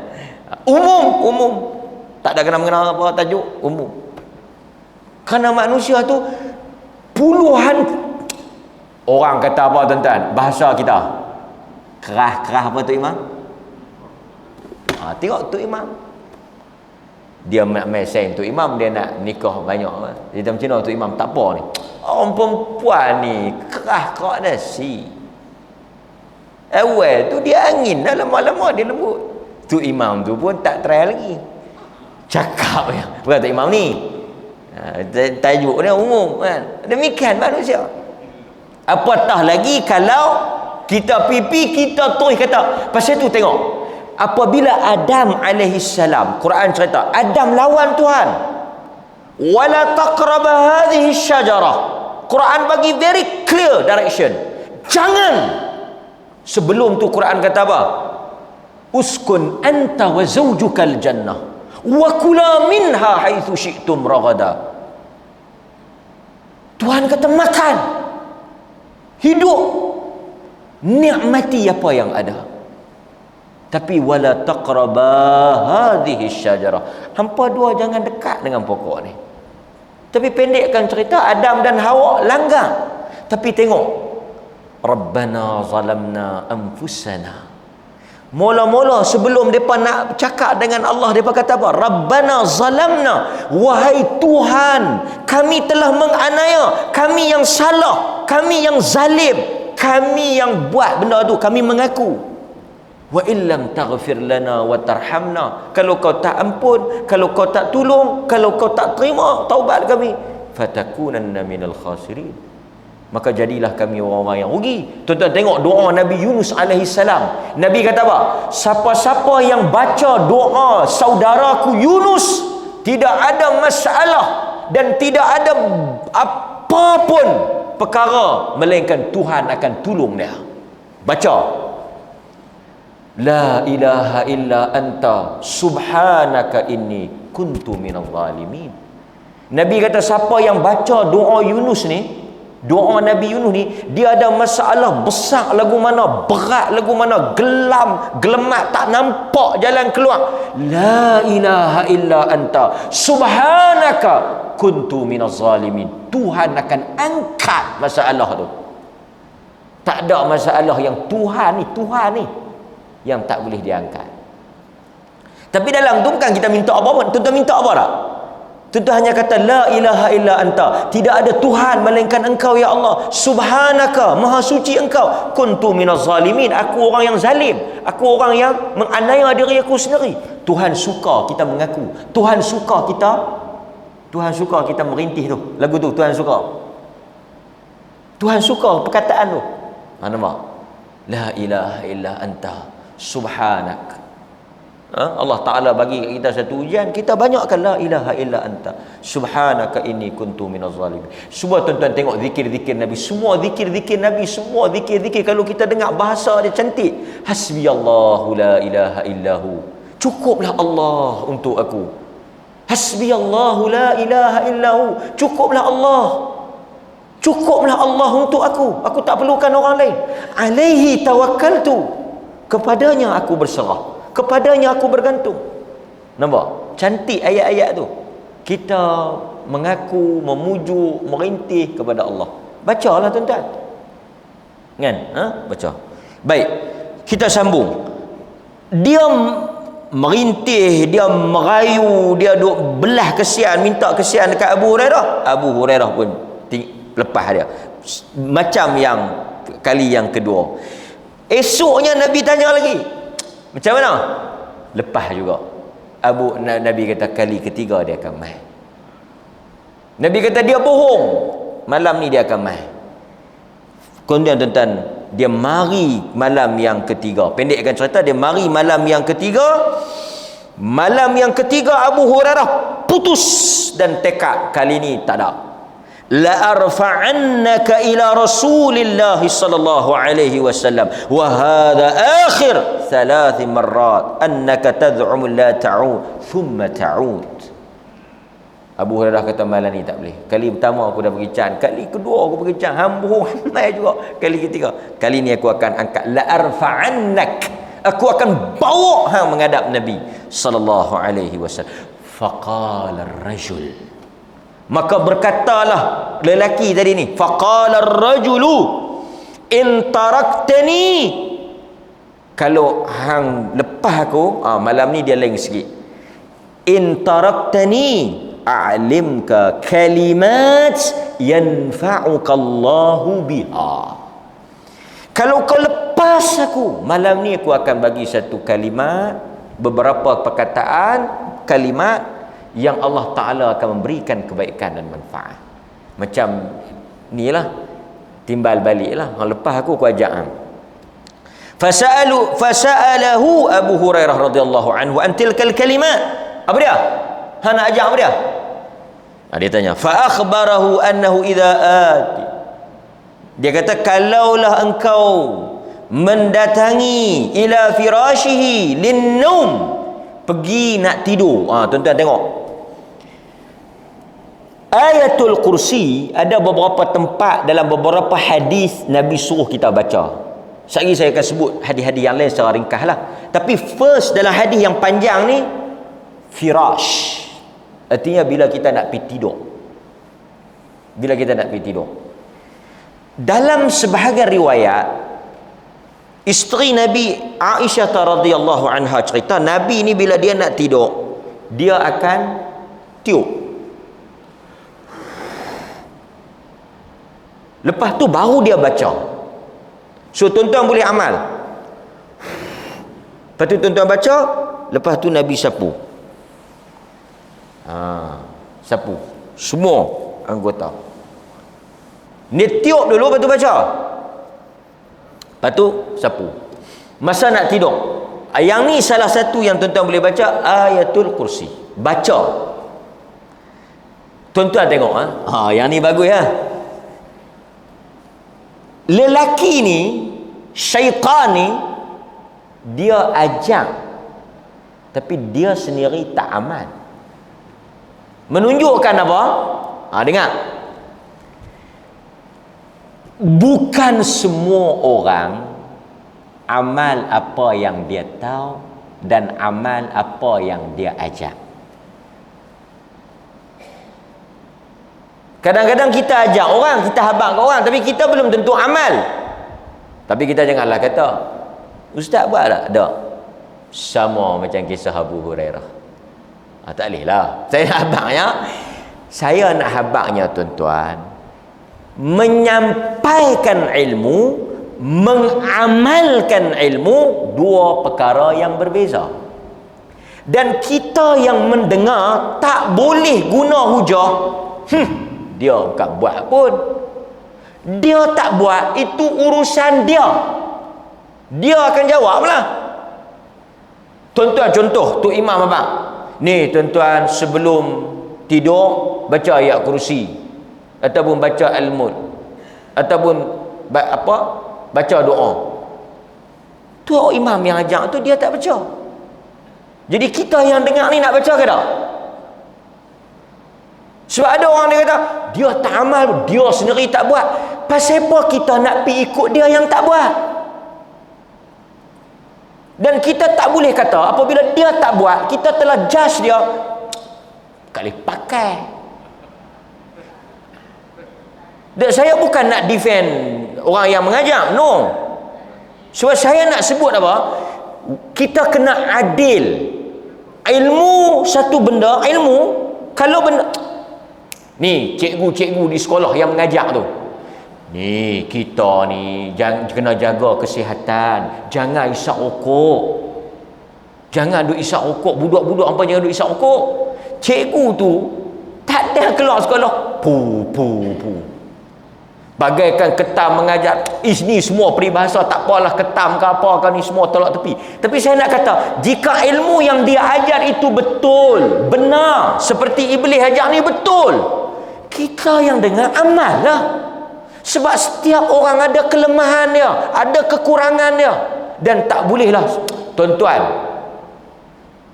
Umum tak ada kena-mengena apa tajuk umum. Kerana manusia tu puluhan orang kata apa tuan-tuan, bahasa kita kerah apa tu Imam? Tengok tu Imam, dia mesej tu Imam, dia nak nikah banyak. Dia macam mana tu Imam, tak apa ni, orang perempuan ni kerah nasi. Awal tu dia angin dah, lama-lama dia lembut. Tu Imam tu pun tak try lagi, cakap ya, bukan tu Imam ni, tajuk dia umum kan. Demikian manusia. Apatah lagi kalau kita pipi kita terus kata. Pasal tu tengok, apabila Adam alaihi salam, Quran cerita Adam lawan Tuhan, wala taqraba hadhihi syajarah. Quran bagi very clear direction, jangan. Sebelum tu Quran kata apa? Uskun anta wa zawjukal jannah wa kula minha haitsu syi'tum ragada. Tuhan kata makan, hidup, nikmati apa yang ada. Tapi wala taqraba hadhihi syajarah, hampa dua jangan dekat dengan pokok ni. Tapi pendekkan cerita, Adam dan Hawa langgar. Tapi tengok, Rabbana zalamna anfusana. Mula-mula sebelum mereka nak cakap dengan Allah, mereka kata apa? Rabbana zalamna, wahai Tuhan, kami telah menganiaya, kami yang salah, kami yang zalim, kami yang buat benda tu, kami mengaku. Wa illam taghfir lana wa tarhamna, kalau kau tak ampun, kalau kau tak tolong, kalau kau tak terima taubat kami, fatakunanna minal khasirin, maka jadilah kami orang-orang yang rugi. Tuan-tuan tengok doa Nabi Yunus alaihi salam. Nabi kata apa? Siapa-siapa yang baca doa saudaraku Yunus, tidak ada masalah dan tidak ada apapun perkara melainkan Tuhan akan tolong dia. Baca la ilaha illa anta subhanaka inni kuntu minadh zalimin. Nabi kata siapa yang baca doa Yunus ni, doa Nabi Yunus ni, dia ada masalah besar lagu mana, berat lagu mana, gelam, gelemat, tak nampak jalan keluar, la ilaha illa anta subhanaka kuntu minaz zalimin, Tuhan akan angkat masalah tu. Tak ada masalah yang Tuhan ni yang tak boleh diangkat. Tapi dalam tu bukan kita minta apa-apa. Tuan-tuan minta apa tak? Tuan-tuan hanya kata la ilaha illa anta, tidak ada Tuhan melainkan engkau ya Allah, subhanaka, maha suci engkau, kuntu minaz zalimin, aku orang yang zalim, aku orang yang menganiaya diri aku sendiri. Tuhan suka kita mengaku, Tuhan suka kita merintih tu lagu tu, Tuhan suka perkataan tu. Nampak? La ilaha illa anta subhanak. Allah Ta'ala bagi kita satu ujian, kita banyakkan la ilaha illa anta subhanaka inni kuntu minaz zalimin. Semua tuan-tuan tengok zikir-zikir Nabi, semua zikir-zikir Nabi, semua zikir-zikir kalau kita dengar bahasa dia cantik. Hasbiyallahu la ilaha illahu, cukuplah Allah untuk aku. Hasbiyallahu la ilaha illahu, cukuplah Allah untuk aku tak perlukan orang lain. Alaihi tawakkaltu, kepadanya aku berserah, kepadanya aku bergantung. Nampak? Cantik ayat-ayat tu. Kita mengaku, memujuk, merintih kepada Allah. Bacalah tuan-tuan. Kan? Baca. Baik. Kita sambung. Dia merintih, dia merayu, dia duk belah kesian, minta kesian dekat Abu Hurairah. Abu Hurairah pun lepas dia. Macam yang kali yang kedua. Esoknya Nabi tanya lagi. Macam mana? Lepas juga. Nabi kata kali ketiga dia akan mai. Nabi kata dia bohong, malam ni dia akan mai. Kemudian tuan-tuan, dia mari malam yang ketiga. Pendekkan cerita, dia mari malam yang ketiga. Malam yang ketiga Abu Hurairah putus dan tekad, kali ni tak ada. la arfa'annaka ila Rasulillah sallallahu alaihi wasallam wa hadha akhir 3 marrat annaka tad'um la ta'ud thumma ta'ud. Abu Hurairah kata malam ni tak boleh. Kali pertama aku dah pergi can, kali kedua aku pergi can, hambur hamai juga. Kali ketiga, kali ni aku akan angkat la arfa'annak. Aku akan bawa hang menghadap Nabi sallallahu alaihi wasallam. Faqala ar-rajul, maka berkatalah lelaki tadi ni, faqala ar-rajulu in taraktani, kalau hang lepas aku, malam ni dia lain sikit. In taraktani a'limka kalimat yanfa'uka Allahu biha. Kalau kau lepas aku, malam ni aku akan bagi satu kalimat, beberapa perkataan, kalimat yang Allah Ta'ala akan memberikan kebaikan dan manfaat. Macam ni lah, timbal balik lah. Lepas aku ajak hang. Fasa'alahu Abu Hurairah radhiyallahu anhu an tilkal kalimat. Apa dia? Hang nak ajak apa dia? Dia tanya, fa akhbarahu annahu idza ati. Dia kata, kalaulah engkau mendatangi ila firashihi linnum, pergi nak tidur. Tuan-tuan tengok. Ayatul Kursi ada beberapa tempat dalam beberapa hadis Nabi suruh kita baca. Sekali saya akan sebut hadis-hadis yang lain secara ringkas lah. Tapi first dalam hadis yang panjang ni, firash. Artinya bila kita nak pergi tidur. Bila kita nak pergi tidur. Dalam sebahagian riwayat, isteri Nabi Aisyah radhiyallahu anha cerita, Nabi ni bila dia nak tidur, dia akan tiup. Lepas tu baru dia baca. So tuan-tuan boleh amal. Lepas tu tuan-tuan baca, lepas tu Nabi sapu. Sapu semua anggota. Ni tiup dulu, lepas tu baca, lepas tu sapu. Masa nak tidur, yang ni salah satu yang tuan-tuan boleh baca, Ayatul Kursi. Baca. Tuan-tuan tengok, yang ni bagus ya. Lelaki ni, syaitan ni, dia ajak, tapi dia sendiri tak amal. Menunjukkan apa? Dengar. Bukan semua orang amal apa yang dia tahu dan amal apa yang dia ajak. Kadang-kadang kita ajak orang, kita habaq ke orang, tapi kita belum tentu amal. Tapi kita janganlah kata, ustaz buat tak? Tak. Sama macam kisah Abu Hurairah. Tak boleh lah. Saya nak habaqnya, saya nak habaqnya tuan-tuan, menyampaikan ilmu, mengamalkan ilmu, dua perkara yang berbeza. Dan kita yang mendengar tak boleh guna hujah, dia bukan buat pun, dia tak buat, itu urusan dia, dia akan jawab lah. Tuan-tuan, contoh tu imam abang ni, tuan-tuan sebelum tidur baca ayat kursi, ataupun baca al-mulk, ataupun baca doa. Tu imam yang ajak tu dia tak baca. Jadi kita yang dengar ni nak baca ke tak? Sebab ada orang dia kata dia tak amal, dia sendiri tak buat. Pasal apa kita nak pergi ikut dia yang tak buat? Dan kita tak boleh kata apabila dia tak buat, kita telah judge dia, tak boleh pakai. Dan saya bukan nak defend orang yang mengajak, no. Sebab saya nak sebut apa? Kita kena adil. Ilmu satu benda, ilmu, kalau benda ni cikgu-cikgu di sekolah yang mengajak tu, ni kita ni kena jaga kesihatan, jangan isap rokok, jangan duk isap rokok, budak-budak apa jangan duk isap rokok. Cikgu tu tak ada keluar sekolah pu bagaikan ketam mengajar, ni semua peribahasa, tak apalah ketam ke apa ke, ni semua tolak tepi. Tapi saya nak kata, jika ilmu yang dia ajar itu betul, benar, seperti Iblis ajar ni betul, Kita yang dengar amal lah. Sebab setiap orang ada kelemahan dia, ada kekurangan dia. Dan tak bolehlah, tuan-tuan,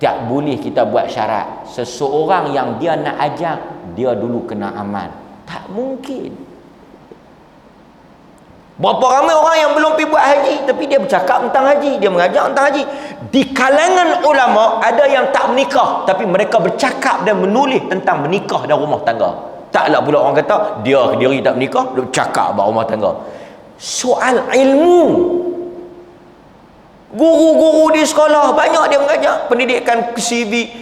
tak boleh kita buat syarat seseorang yang dia nak ajak, dia dulu kena amal. Tak mungkin. Berapa ramai orang yang belum pergi buat haji, tapi dia bercakap tentang haji, dia mengajar tentang haji. Di kalangan ulama ada yang tak menikah, tapi mereka bercakap dan menulis tentang menikah dan rumah tangga. Taklah pula orang kata dia sendiri tak menikah, dia bercakap about rumah tangga. Soal ilmu, guru-guru di sekolah banyak dia mengajar pendidikan CV,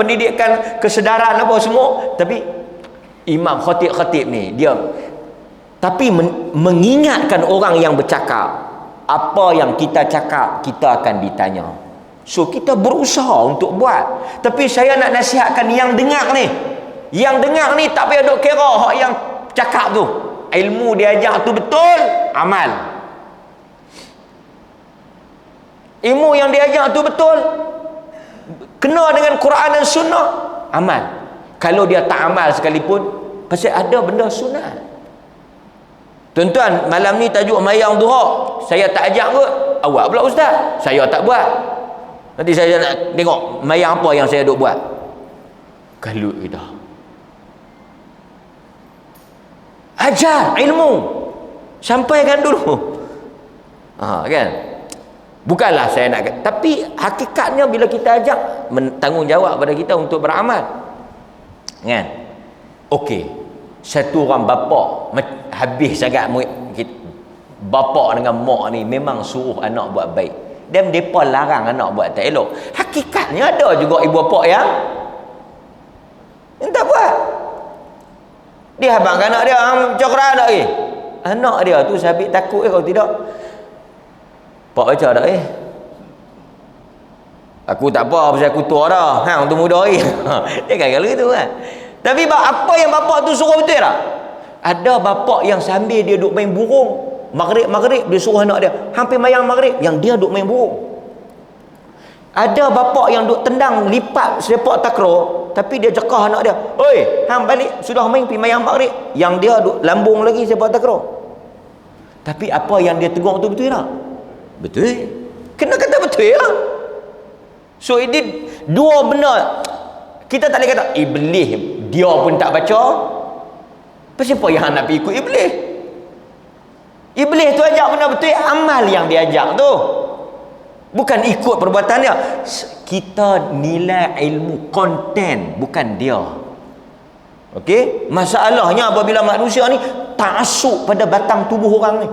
pendidikan kesedaran apa semua, tapi imam khatib-khatib ni dia tapi mengingatkan orang yang bercakap, apa yang kita cakap kita akan ditanya. So kita berusaha untuk buat. Tapi saya nak nasihatkan yang dengar ni, yang dengar ni tak payah duk kira hak yang cakap tu. Ilmu dia ajar tu betul, amal. Ilmu yang dia ajar tu betul, kena dengan Quran dan sunnah, amal. Kalau dia tak amal sekalipun, pasti ada benda sunat. Tuan-tuan, malam ni tajuk mayang duha, saya tak ajak kot. Awak pula ustaz, saya tak buat. Nanti saya nak tengok mayang apa yang saya duk buat. Kalut kita. Ajar ilmu, sampaikan dulu. Kan? Bukanlah saya nak, tapi hakikatnya bila kita ajak, tanggungjawab pada kita untuk beramal. Kan? Okey. Satu orang bapa habis sangat, bapa dengan mak ni memang suruh anak buat baik, dan mereka larang anak buat tak elok. Hakikatnya ada juga ibu bapa yang tak buat. Dia habang anak dia cokrat tak anak dia tu sabit takut kalau tidak. Pak baca tak aku tak apa pasal aku tua dah, hang tu muda dia kan kalau gitu kan. Tapi apa yang bapak tu suruh betul tak? Ada bapak yang sambil dia duk main burung, maghrib dia suruh anak dia hampir mayang maghrib, yang dia duk main burung. Ada bapak yang duk tendang lipat sepak takraw, tapi dia cakap anak dia, oi hang balik sudah main pergi mayang maghrib, yang dia duk lambung lagi sepak takraw. Tapi apa yang dia tegur tu betul tak? Betul. Kena kata betul lah. So ini dua benda. Kita tak boleh kata iblis dia pun tak baca, kenapa yang nak pergi ikut iblis? Iblis tu ajak benda betul, amal yang dia ajak tu, bukan ikut perbuatan dia. Kita nilai ilmu konten, bukan dia. Okey, masalahnya apabila manusia ni taksub pada batang tubuh orang ni.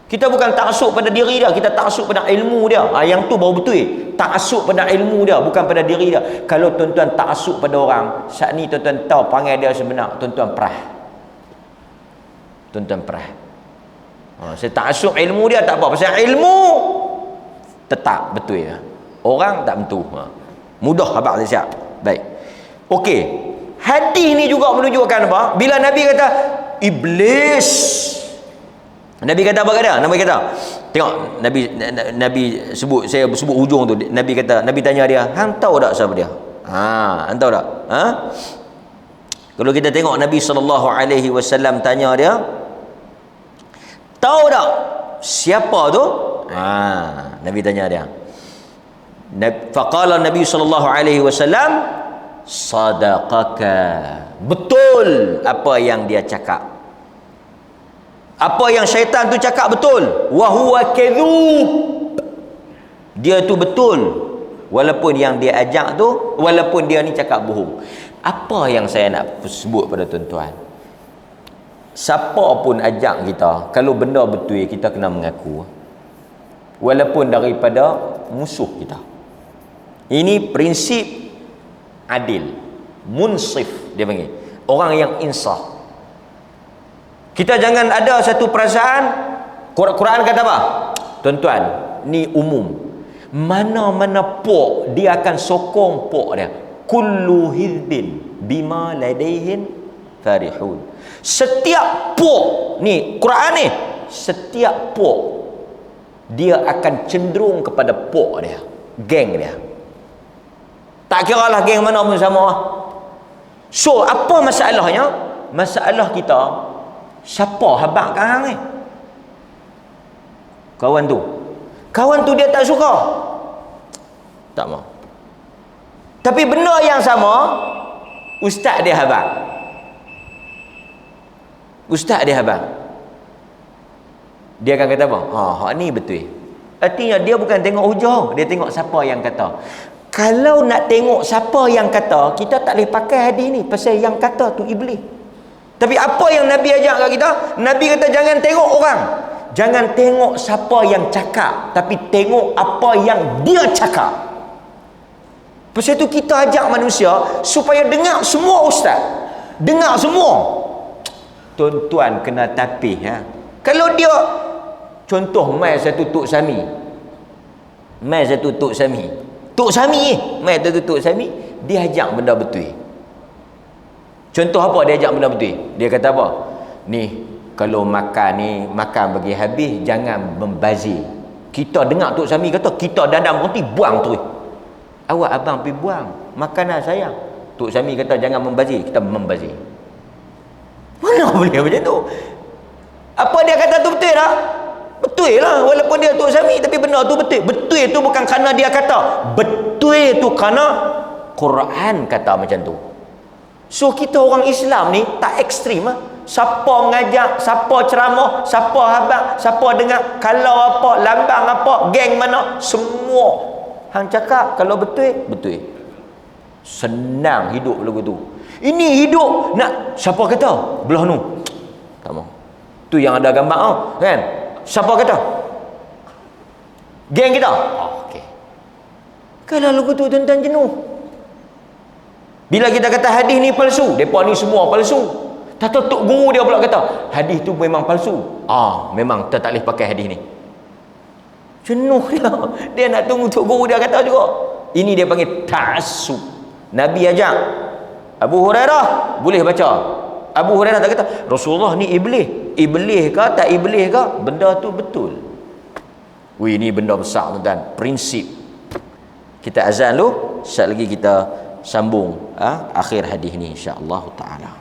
Kita bukan taksub pada diri dia, kita taksub pada ilmu dia. Yang tu baru betul. Taksub pada ilmu dia, bukan pada diri dia. Kalau tuan-tuan taksub pada orang, saat ni tuan-tuan tahu panggil dia sebenar, tuan-tuan perah. Tuan-tuan perah. Saya taksub ilmu dia tak apa, pasal ilmu tetap betul ya. Orang tak betul. Mudah habaq siap. Baik. Okey. Hadis ni juga menunjukkan apa? Bila Nabi kata iblis, Nabi kata apa kata? Nabi kata, tengok Nabi sebut, saya sebut hujung tu. Nabi kata, Nabi tanya dia, hang tahu tak siapa dia? Hang tahu tak? Kalau kita tengok Nabi SAW tanya dia, tahu tak siapa tu? Nabi tanya dia. Faqala Nabi SAW, sadaqaka. Betul apa yang dia cakap. Apa yang syaitan tu cakap betul. Wa huwa kadhub. Dia tu betul. Walaupun yang dia ajak tu, walaupun dia ni cakap bohong. Apa yang saya nak sebut pada tuan-tuan, siapa pun ajak kita, kalau benda betul kita kena mengaku, walaupun daripada musuh kita. Ini prinsip adil, munsif dia panggil, orang yang insaf. Kita jangan ada satu perasaan, Quran kata apa? Tuan-tuan, ni umum. Mana-mana pok dia akan sokong pok dia. Kullu hizbin bima ladaihim farihun. Setiap pok ni, Quran ni, setiap pok dia akan cenderung kepada pok dia, geng dia. Tak kira lah geng mana pun sama. So apa masalahnya? Masalah kita, siapa habaq kang ni? Kawan tu dia tak suka, tak mau. Tapi benda yang sama, ustaz dia habaq. Ustaz dia habaq. Dia akan kata apa? Hak ni betul. Artinya dia bukan tengok hujah, dia tengok siapa yang kata. Kalau nak tengok siapa yang kata, kita tak boleh pakai hadis ni, pasal yang kata tu iblis. Tapi apa yang Nabi ajak kat kita? Nabi kata jangan tengok orang, jangan tengok siapa yang cakap, tapi tengok apa yang dia cakap. Pasal tu kita ajak manusia supaya dengar semua ustaz, dengar semua. Tuan-tuan kena tapih ya. Kalau dia contoh mai satu Tok Sami, mai satu Tok Sami, Tok Sami mai satu Tok Sami, dia ajak benda betul. Contoh apa dia ajak benda betul? Dia kata apa? Ni kalau makan ni, makan bagi habis, jangan membazir. Kita dengar Tok Sami kata kita dadam roti buang terus. Awak abang pergi buang makanan saya. Tok Sami kata jangan membazir, kita membazir. Mana boleh macam tu? Apa dia kata tu betul tak? Betul lah, walaupun dia Tok Sami, tapi benda tu betul. Betul tu bukan kerana dia kata, betul tu kerana Quran kata macam tu. So kita orang Islam ni tak ekstrim lah. Siapa ngajak, siapa ceramah, siapa habaq, siapa dengar, kalau apa, lambang apa, geng mana, semua hang cakap kalau betul, betul. Senang hidup lagu tu. Ini hidup nak siapa kata belah nu, tak mau. Tu yang ada gambar kan, siapa kata geng kita, okey. Kalau lagu tu tuan-tuan jenuh. Bila kita kata hadis ni palsu, depa ni semua palsu. Tata tok guru dia pula kata hadis tu memang palsu. Memang tak boleh pakai hadis ni. Jenuh dia. Dia nak tunggu tok guru dia kata juga. Ini dia panggil ta'assub. Nabi ajak Abu Hurairah boleh baca. Abu Hurairah tak kata Rasulullah ni iblis. Iblis ke tak iblis ke? Benda tu betul. Wih, ni benda besar tuan-tuan. Prinsip. Kita azan dulu, sekejap lagi kita sambung akhir hadis ni insya-Allah taala.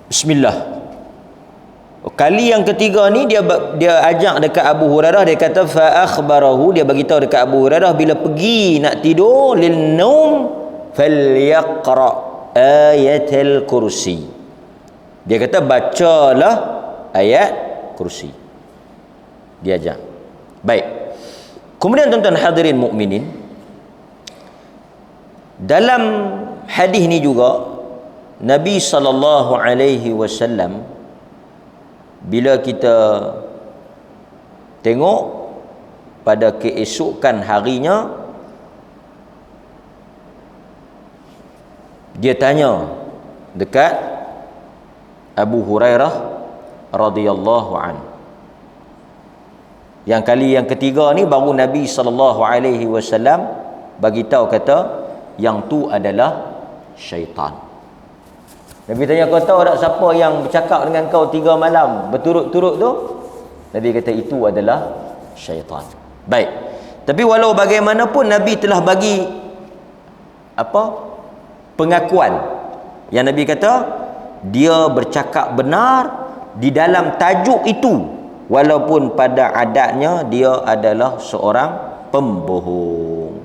Bismillah. Kali yang ketiga ni dia ajak dekat Abu Hurairah, dia kata fa akhbarahu, dia bagi tahu dekat Abu Hurairah bila pergi nak tidur lil naum falyaqra ayatul kursi. Dia kata bacalah ayat kursi. Dia ajak. Baik. Kemudian tuan-tuan hadirin mukminin, dalam hadis ni juga Nabi SAW bila kita tengok pada keesokan harinya, dia tanya dekat Abu Hurairah radhiyallahu an. Yang kali yang ketiga ni baru Nabi SAW bagi tahu kata yang tu adalah syaitan. Nabi tanya, kau tahu tak siapa yang bercakap dengan kau 3 malam berturut-turut tu? Nabi kata itu adalah syaitan. Baik. Tapi walau bagaimanapun Nabi telah bagi pengakuan. Yang Nabi kata dia bercakap benar di dalam tajuk itu, walaupun pada adatnya dia adalah seorang pembohong.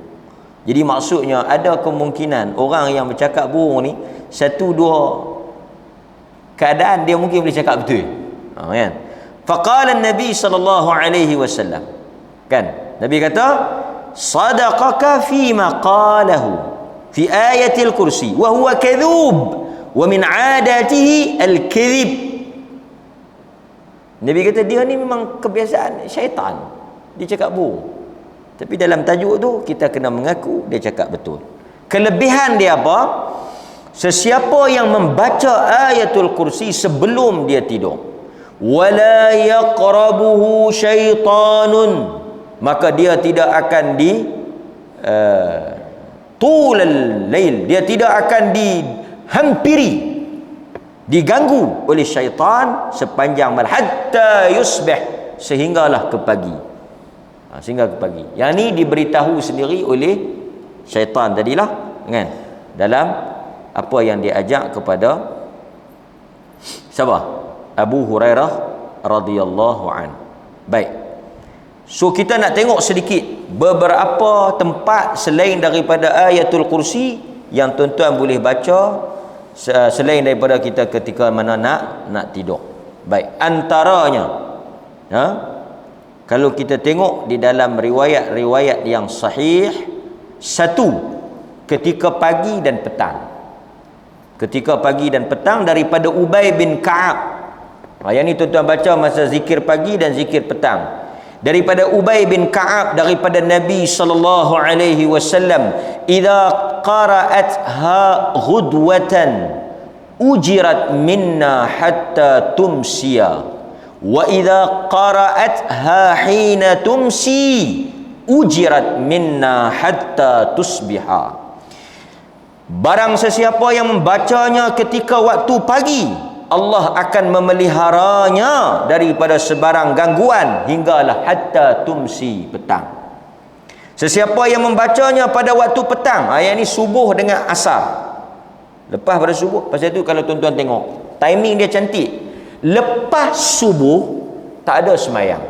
Jadi maksudnya ada kemungkinan orang yang bercakap bohong ni 1-2 keadaan dia mungkin boleh cakap betul. Kan? Faqala Nabi sallallahu alaihi wasallam. Kan? Nabi kata, "Sadaqaka fi ma qalahu fi ayatil kursi wa huwa kadhub wa min 'adatihi al-kadhib." Nabi kata dia ni memang kebiasaan syaitan. Dia cakap bohong. Tapi dalam tajuk tu kita kena mengaku dia cakap betul. Kelebihan dia apa? Sesiapa yang membaca ayatul kursi sebelum dia tidur, wala yaqrabuhu syaitanun, maka dia tidak akan tulal lail, dia tidak akan dihampiri, diganggu oleh syaitan sepanjang malam hatta yusbih, sehinggalah ke pagi. Sehingga ke pagi. Yang ni diberitahu sendiri oleh syaitan tadilah, kan? Dalam apa yang diajak kepada siapa? Abu Hurairah radhiyallahu an. Baik. So kita nak tengok sedikit beberapa tempat selain daripada ayatul kursi yang tuan-tuan boleh baca selain daripada kita ketika mana nak tidur. Baik, antaranya kalau kita tengok di dalam riwayat-riwayat yang sahih, satu, ketika pagi dan petang. Ketika pagi dan petang daripada Ubay bin Ka'ab. Yang ni tuan-tuan baca masa zikir pagi dan zikir petang. Daripada Ubay bin Ka'ab daripada Nabi sallallahu alaihi wasallam, "Idza qara'atha ghudwatan ujirat minna hatta tumsiya, wa idza qara'atha hina tumsi ujirat minna hatta tusbiha." Barang sesiapa yang membacanya ketika waktu pagi, Allah akan memeliharanya daripada sebarang gangguan hinggalah hatta tumsi, petang. Sesiapa yang membacanya pada waktu petang, ayat ni subuh dengan asar, lepas pada subuh. Pasal tu kalau tuan-tuan tengok timing dia cantik. Lepas subuh tak ada semayang,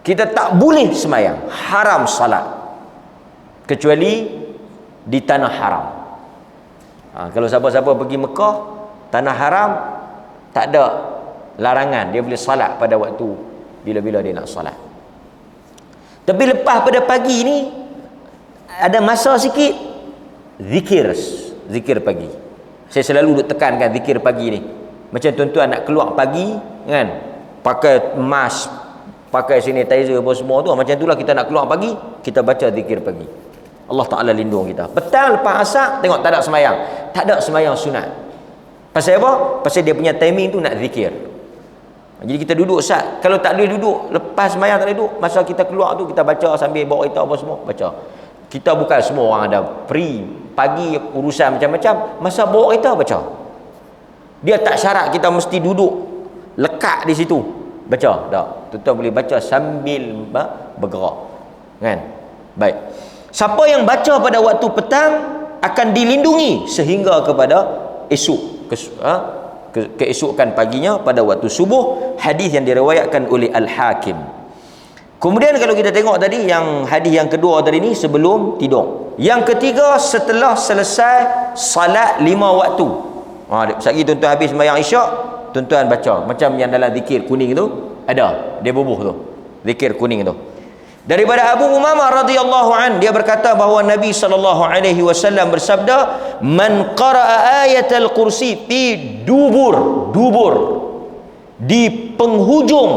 kita tak boleh semayang, haram salat, kecuali di tanah haram. Kalau siapa-siapa pergi Mekah, tanah haram, tak ada larangan, dia boleh salat pada waktu bila-bila dia nak salat. Tapi lepas pada pagi ni ada masa sikit zikir pagi. Saya selalu duk tekankan zikir pagi ni. Macam tuan-tuan nak keluar pagi kan, pakai mask, pakai sanitizer apa semua tu, macam itulah kita nak keluar pagi, kita baca zikir pagi. Allah Ta'ala lindung kita. Petang lepas asar tengok tak ada semayang, tak ada semayang sunat. Pasal apa? Pasal dia punya timing tu nak zikir. Jadi kita duduk sat, kalau tak boleh duduk lepas semayang, tak boleh duduk, masa kita keluar tu kita baca sambil bawa kereta apa semua, baca. Kita bukan semua orang ada free pagi urusan macam-macam, masa bawa kereta baca. Dia tak syarat kita mesti duduk lekat di situ baca, tak. Tuan-tuan boleh baca sambil bergerak kan. Baik, siapa yang baca pada waktu petang akan dilindungi sehingga kepada esok, keesokan paginya pada waktu subuh. Hadis yang diriwayatkan oleh Al-Hakim. Kemudian kalau kita tengok tadi yang hadis yang kedua tadi ni sebelum tidur. Yang ketiga setelah selesai salat 5 waktu. Sekali tuan-tuan habis sembahyang isyak, tuan-tuan baca macam yang dalam zikir kuning tu ada, dia bubuh tu, zikir kuning tu. Daripada Abu Umamah radhiyallahu an, dia berkata bahawa Nabi sallallahu alaihi wasallam bersabda, "Man qara'a ayatal kursi fi dubur di penghujung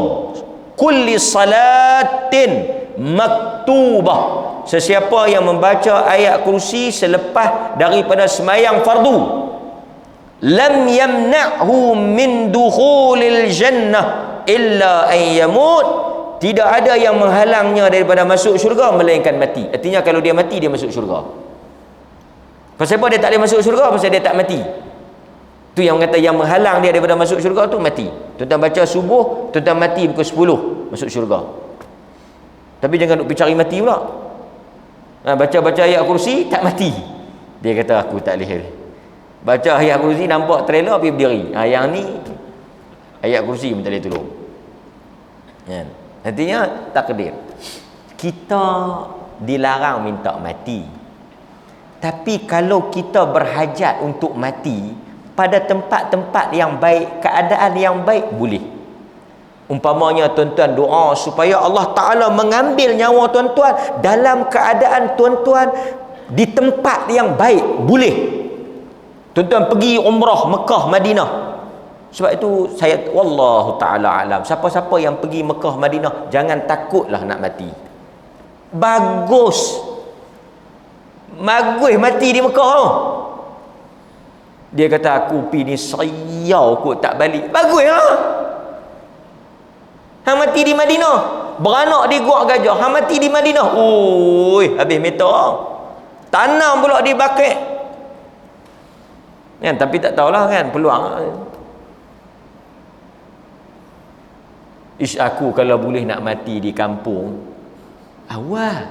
kulli salatin maktubah." Sesiapa yang membaca ayat kursi selepas daripada sembahyang fardu, lam yamna'hu min dukhulil jannah illa an yamut, tidak ada yang menghalangnya daripada masuk syurga melainkan mati. Artinya kalau dia mati, dia masuk syurga. Pasal apa dia tak boleh masuk syurga? Pasal dia tak mati. Tu yang kata yang menghalang dia daripada masuk syurga tu mati. Tuan-tuan baca subuh, tuan-tuan mati pukul 10 masuk syurga. Tapi jangan duk pergi cari mati pula. Baca-baca ayat kursi tak mati. Dia kata aku tak boleh. Baca ayat kursi nampak trailer pergi berdiri. Yang ni ayat kursi pun tak boleh tolong. Kan? Artinya takdir. Kita dilarang minta mati. Tapi kalau kita berhajat untuk mati pada tempat-tempat yang baik, keadaan yang baik, boleh. Umpamanya tuan-tuan doa supaya Allah Ta'ala mengambil nyawa tuan-tuan dalam keadaan tuan-tuan di tempat yang baik, boleh. Tuan-tuan pergi umrah Mekah, Madinah. Sebab itu saya, wallahu ta'ala alam, siapa-siapa yang pergi Mekah, Madinah, jangan takutlah nak mati. Bagus mati di Mekah tu. Dia kata aku pergi ni sayau kot tak balik. Bagus lah. Hang mati di Madinah, beranak di Gua Gajah, hang mati di Madinah, oi, habis meter. Tanam pula di bakit. Kan, tapi tak tahulah kan peluang. Aku kalau boleh nak mati di kampung awal.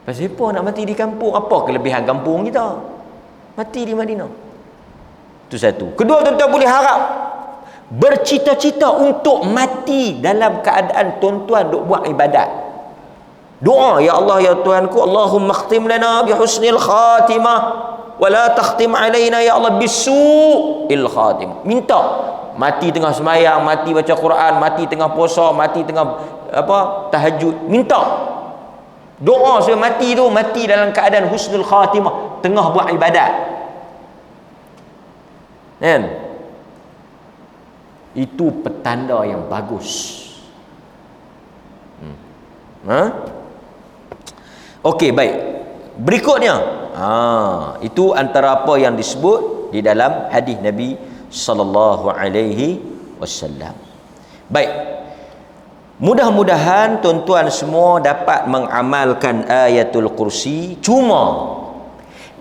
Pasal apa nak mati di kampung? Apa kelebihan kampung kita? Mati di Madinah. Itu satu. Kedua, tuan-tuan boleh harap bercita-cita untuk mati dalam keadaan tuan-tuan duk buat ibadat. Doa, ya Allah ya Tuhanku, Allahumma khtim lana bi husnil khatimah wa la takhtim alaina ya Allah bisu'il khatimah. Minta mati tengah sembahyang, mati baca Quran, mati tengah puasa, mati tengah tahajud, minta doa supaya mati tu mati dalam keadaan husnul khatimah, tengah buat ibadat. Kan? Itu petanda yang bagus. Okey, baik. Berikutnya, itu antara apa yang disebut di dalam hadis Nabi sallallahu alaihi wasallam. Baik. Mudah-mudahan tuan-tuan semua dapat mengamalkan ayatul kursi. Cuma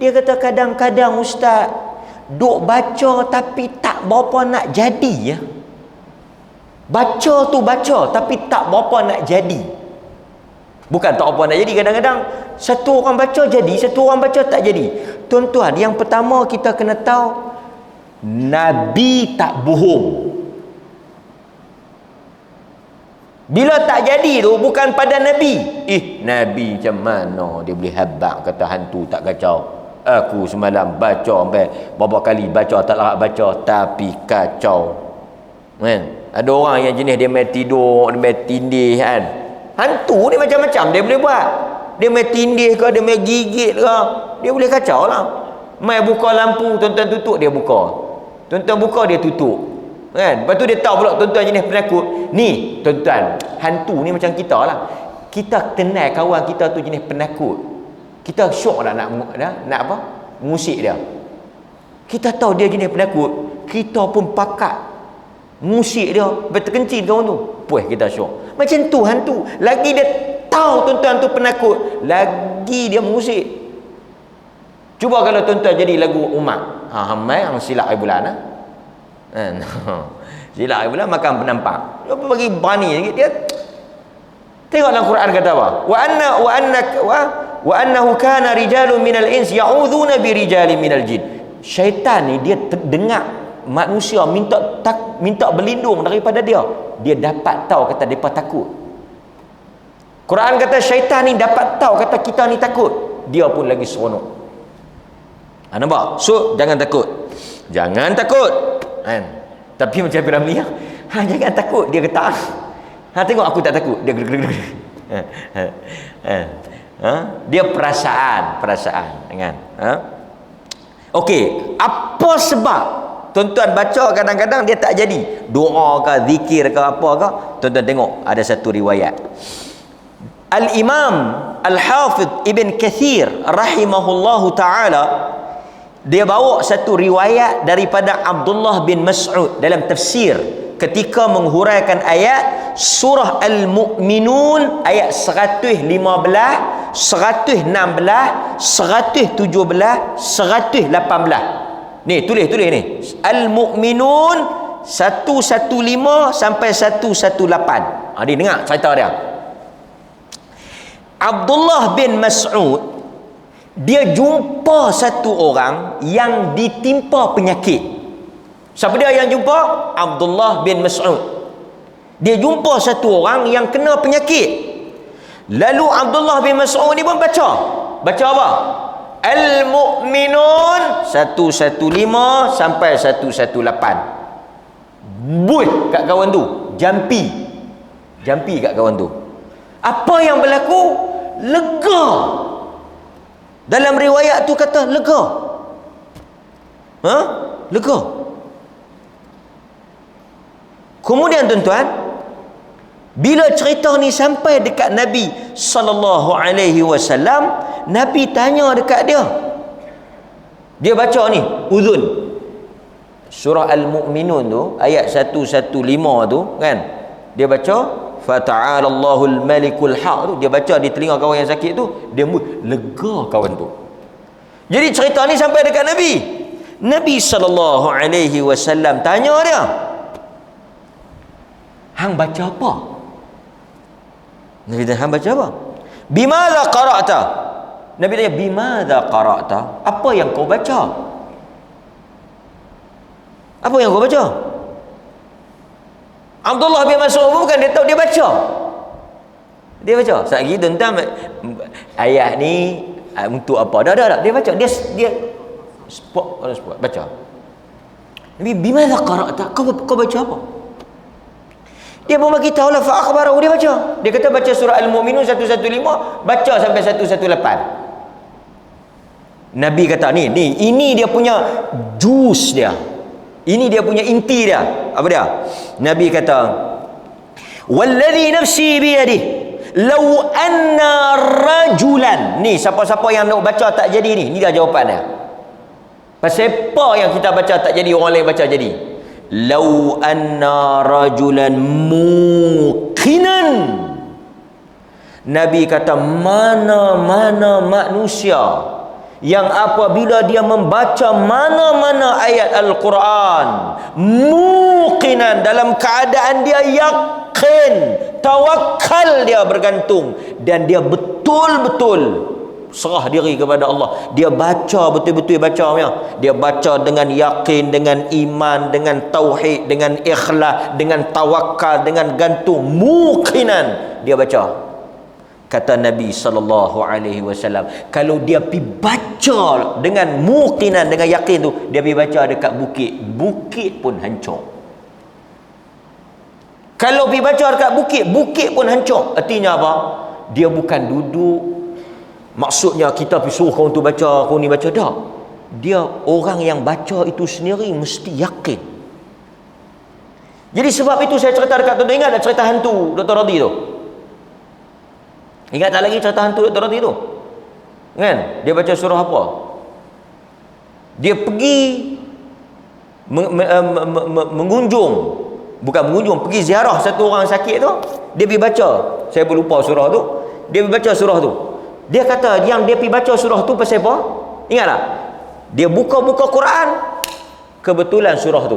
Dia kata kadang-kadang ustaz duk baca tapi tak berapa nak jadi ya. Baca tu baca tapi tak berapa nak jadi. Bukan tak apa nak jadi, kadang-kadang satu orang baca jadi, satu orang baca tak jadi. Tuan-tuan, yang pertama kita kena tahu Nabi tak bohong. Bila tak jadi tu bukan pada Nabi. Nabi macam mana dia boleh habaq kata hantu tak kacau. Aku semalam baca sampai berapa kali baca tak larat baca tapi kacau. Kan? Ada orang yang jenis dia main tidur, dia main tindih kan. Hantu ni macam-macam dia boleh buat. Dia main tindih ke, dia main gigit ke, dia boleh kacau lah. Main buka lampu, tuan-tuan tutup dia buka. Tuan-tuan buka dia tutup. Kan? Lepas tu dia tahu pula tuan-tuan jenis penakut. Ni tuan-tuan, hantu ni macam kita lah. Kita kenal kawan kita tu jenis penakut. Kita syok lah nak apa? Ngusik dia. Kita tahu dia jenis penakut, kita pun pakat ngusik dia, berterkencing kawan tu. Puas kita syok. Macam tu hantu. Lagi dia tahu tuan-tuan tu penakut, lagi dia mengusik. Cuba kalau tuan-tuan jadi lagu umat. Hamai yang silap air bulan lah. Silap air bulan makan penampak. Dia bagi berani sikit dia. Tengok dalam Quran kata apa? Wa annahu kana rijalun minal ins ya'udzuuna bi rijalin minal jin. Syaitan ni dia dengar manusia minta berlindung daripada dia. Dia dapat tahu kata depa takut. Quran kata syaitan ni dapat tahu kata kita ni takut, dia pun lagi seronok. Nampak? So jangan takut. Jangan takut. Kan? Tapi macam Ramli jangan takut, dia kata tengok aku tak takut, dia dia perasaan kan. Okey, apa sebab tuan-tuan baca kadang-kadang dia tak jadi? Doa ke, zikir ke, apa ke? Tuan-tuan tengok ada satu riwayat. Al-Imam Al-Hafidh Ibn Kathir rahimahullahu ta'ala, dia bawa satu riwayat daripada Abdullah bin Mas'ud dalam tafsir ketika menghuraikan ayat surah Al-Mu'minun ayat 115, 116, 117, 118. Ni tulis ni. Al-Mu'minun 115 sampai 118. Dia dengar cerita dia. Abdullah bin Mas'ud dia jumpa satu orang yang ditimpa penyakit. Siapa dia yang jumpa? Abdullah bin Mas'ud. Dia jumpa satu orang yang kena penyakit. Lalu Abdullah bin Mas'ud ni pun baca apa? Al-Mu'minun 115 sampai 118. Buih kat kawan tu, jampi kat kawan tu. Apa yang berlaku? Lega. Dalam riwayat tu kata lega. Lega. Kemudian tuan-tuan, bila cerita ni sampai dekat Nabi sallallahu alaihi wasallam, Nabi tanya dekat dia. Dia baca ni, uzun. Surah Al-Mu'minun tu ayat 115 tu kan. Dia baca fata'ala Allahul Malikul Haq tu, dia baca di telinga kawan yang sakit tu, dia lega kawan tu. Jadi cerita ni sampai dekat Nabi. Nabi sallallahu alaihi wasallam tanya dia, hang baca apa? Nabi tanya, hang baca apa? Bimadza qara'ta? Nabi tanya, bimadza qara'ta? Apa yang kau baca? Apa yang kau baca? Abdullah bin Mas'ud bukan dia tahu, dia baca. Dia baca. Saat lagi tuan-tuan, ayat ni untuk apa? Dah. Dia baca. Dia spot baca. Nabi, bimadza qara'ta? Kau baca apa? Dia pun bagi tahu lah, fa akhbarahu, dia baca. Dia kata baca surah Al-Mu'minun 115, baca sampai 118. Nabi kata ini dia punya jus dia. Ini dia punya inti dia. Apa dia? Nabi kata, wallazi nafsi biyadihi law anna rajulan. Ni siapa-siapa yang nak baca tak jadi ni dah jawapan dia. Pasal apa yang kita baca tak jadi, orang lain baca jadi? Law anna rajulan muqinan. Nabi kata mana-mana manusia yang apabila dia membaca mana-mana ayat Al-Quran muqinan, dalam keadaan dia yakin, tawakal, dia bergantung, dan dia betul-betul serah diri kepada Allah. Dia baca betul-betul bacanya. Dia baca dengan yakin, dengan iman, dengan tauhid, dengan ikhlas, dengan tawakal, dengan gantung, muqinan dia baca. Kata Nabi SAW, kalau dia pergi baca dengan muqinan, dengan yakin tu, dia pergi baca dekat bukit, bukit pun hancur. Kalau pergi baca dekat bukit, bukit pun hancur. Artinya apa? Dia bukan duduk, maksudnya kita pergi suruh kau untuk baca, kau ni baca, tak. Dia orang yang baca itu sendiri mesti yakin. Jadi sebab itu saya cerita dekat tu, ingat tak cerita hantu Dr. Radhi tu? Ingat tak lagi cerita hantu Dr. Radhi tu? Kan? Dia baca surah apa? Dia pergi mengunjung, bukan mengunjung, pergi ziarah satu orang sakit tu. Dia pergi baca, saya pun lupa surah tu. Dia pergi baca surah tu. Dia kata yang dia pergi baca surah tu pasal apa? Ingat tak? Dia buka-buka Quran, kebetulan surah tu.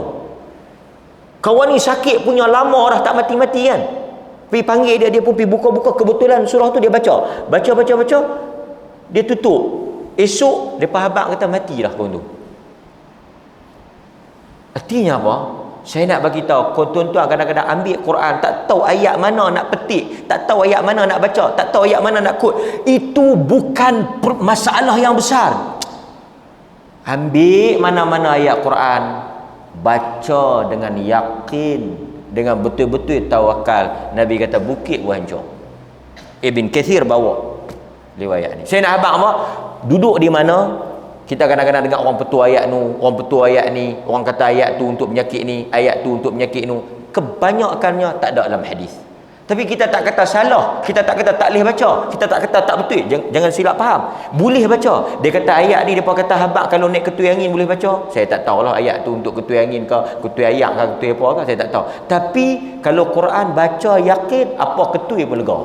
Kawan ni sakit punya lama dah, tak mati-mati kan. Pergi panggil dia, dia pun pergi buka-buka, kebetulan surah tu dia baca. Baca. Dia tutup. Esok depa habaq kata mati dah kawan tu. Artinya apa? Saya nak bagi tahu, tuan-tuan kadang-kadang ambil Quran, tak tahu ayat mana nak petik, tak tahu ayat mana nak baca, tak tahu ayat mana nak kod. Itu bukan masalah yang besar. Ambil mana-mana ayat Quran, baca dengan yakin, dengan betul-betul tawakal. Nabi kata bukit pun hancur. Ibn Kathir bawa riwayat ni. Saya nak habaq apa? Duduk di mana? Kita kadang-kadang dengar orang petua ayat ni, orang petua ayat ni, orang kata ayat tu untuk penyakit ni, ayat tu untuk penyakit ni. Kebanyakannya tak ada dalam hadis. Tapi kita tak kata salah, kita tak kata tak boleh baca, kita tak kata tak betul. Jangan silap faham. Boleh baca. Dia kata ayat ni, depa kata habaq kalau naik ketui angin boleh baca. Saya tak tahulah ayat tu untuk ketui angin ke, ketui ayak ke, ketui apa ke, saya tak tahu. Tapi kalau Quran baca yakin, apa ketui pun lega.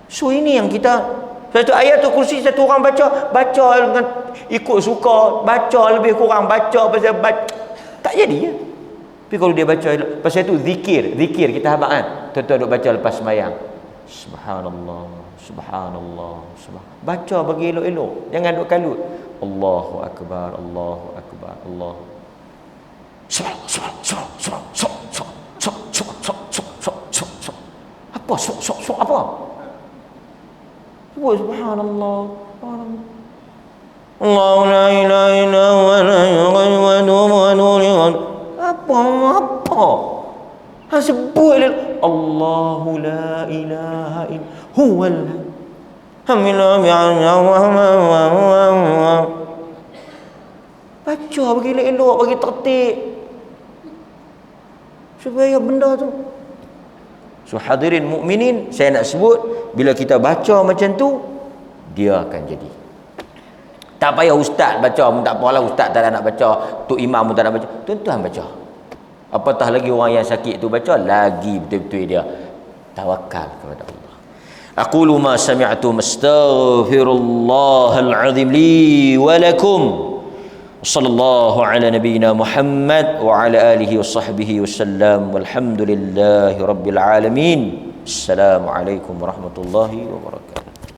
So ini yang kita, satu ayat tu kursi, satu orang baca dengan ikut suka, baca lebih kurang, baca pasal baca, tak jadi ya. Tapi kalau dia baca pasal tu zikir kita habaq kan. Tuan-tuan duk baca lepas sembahyang. Subhanallah, subhanallah, baca bagi elok-elok. Jangan duk kalut. Allahu akbar, Allahu akbar, Allah. Apa apa? Subhanallah. Allah la ilaha illa huwa la yughayyiru apa sebut Allahu la ilaha illa huwal baca bagi elok, bagi tertib supaya benda tu. So hadirin mukminin, saya nak sebut, bila kita baca macam tu, dia akan jadi. Tak payah ustaz baca, tak apalah ustaz tak nak baca, tok imam pun tak nak baca, tuan-tuan baca. Apatah lagi orang yang sakit tu baca, lagi betul-betul dia tawakal kepada Allah. Aqulu ma sami'tum astaghfirullahal azim li wa lakum. Sallallahu ala nabiyyina Muhammad wa ala alihi wa sahbihi wasallam, walhamdulillahi rabbil alamin. Assalamualaikum warahmatullahi wabarakatuh.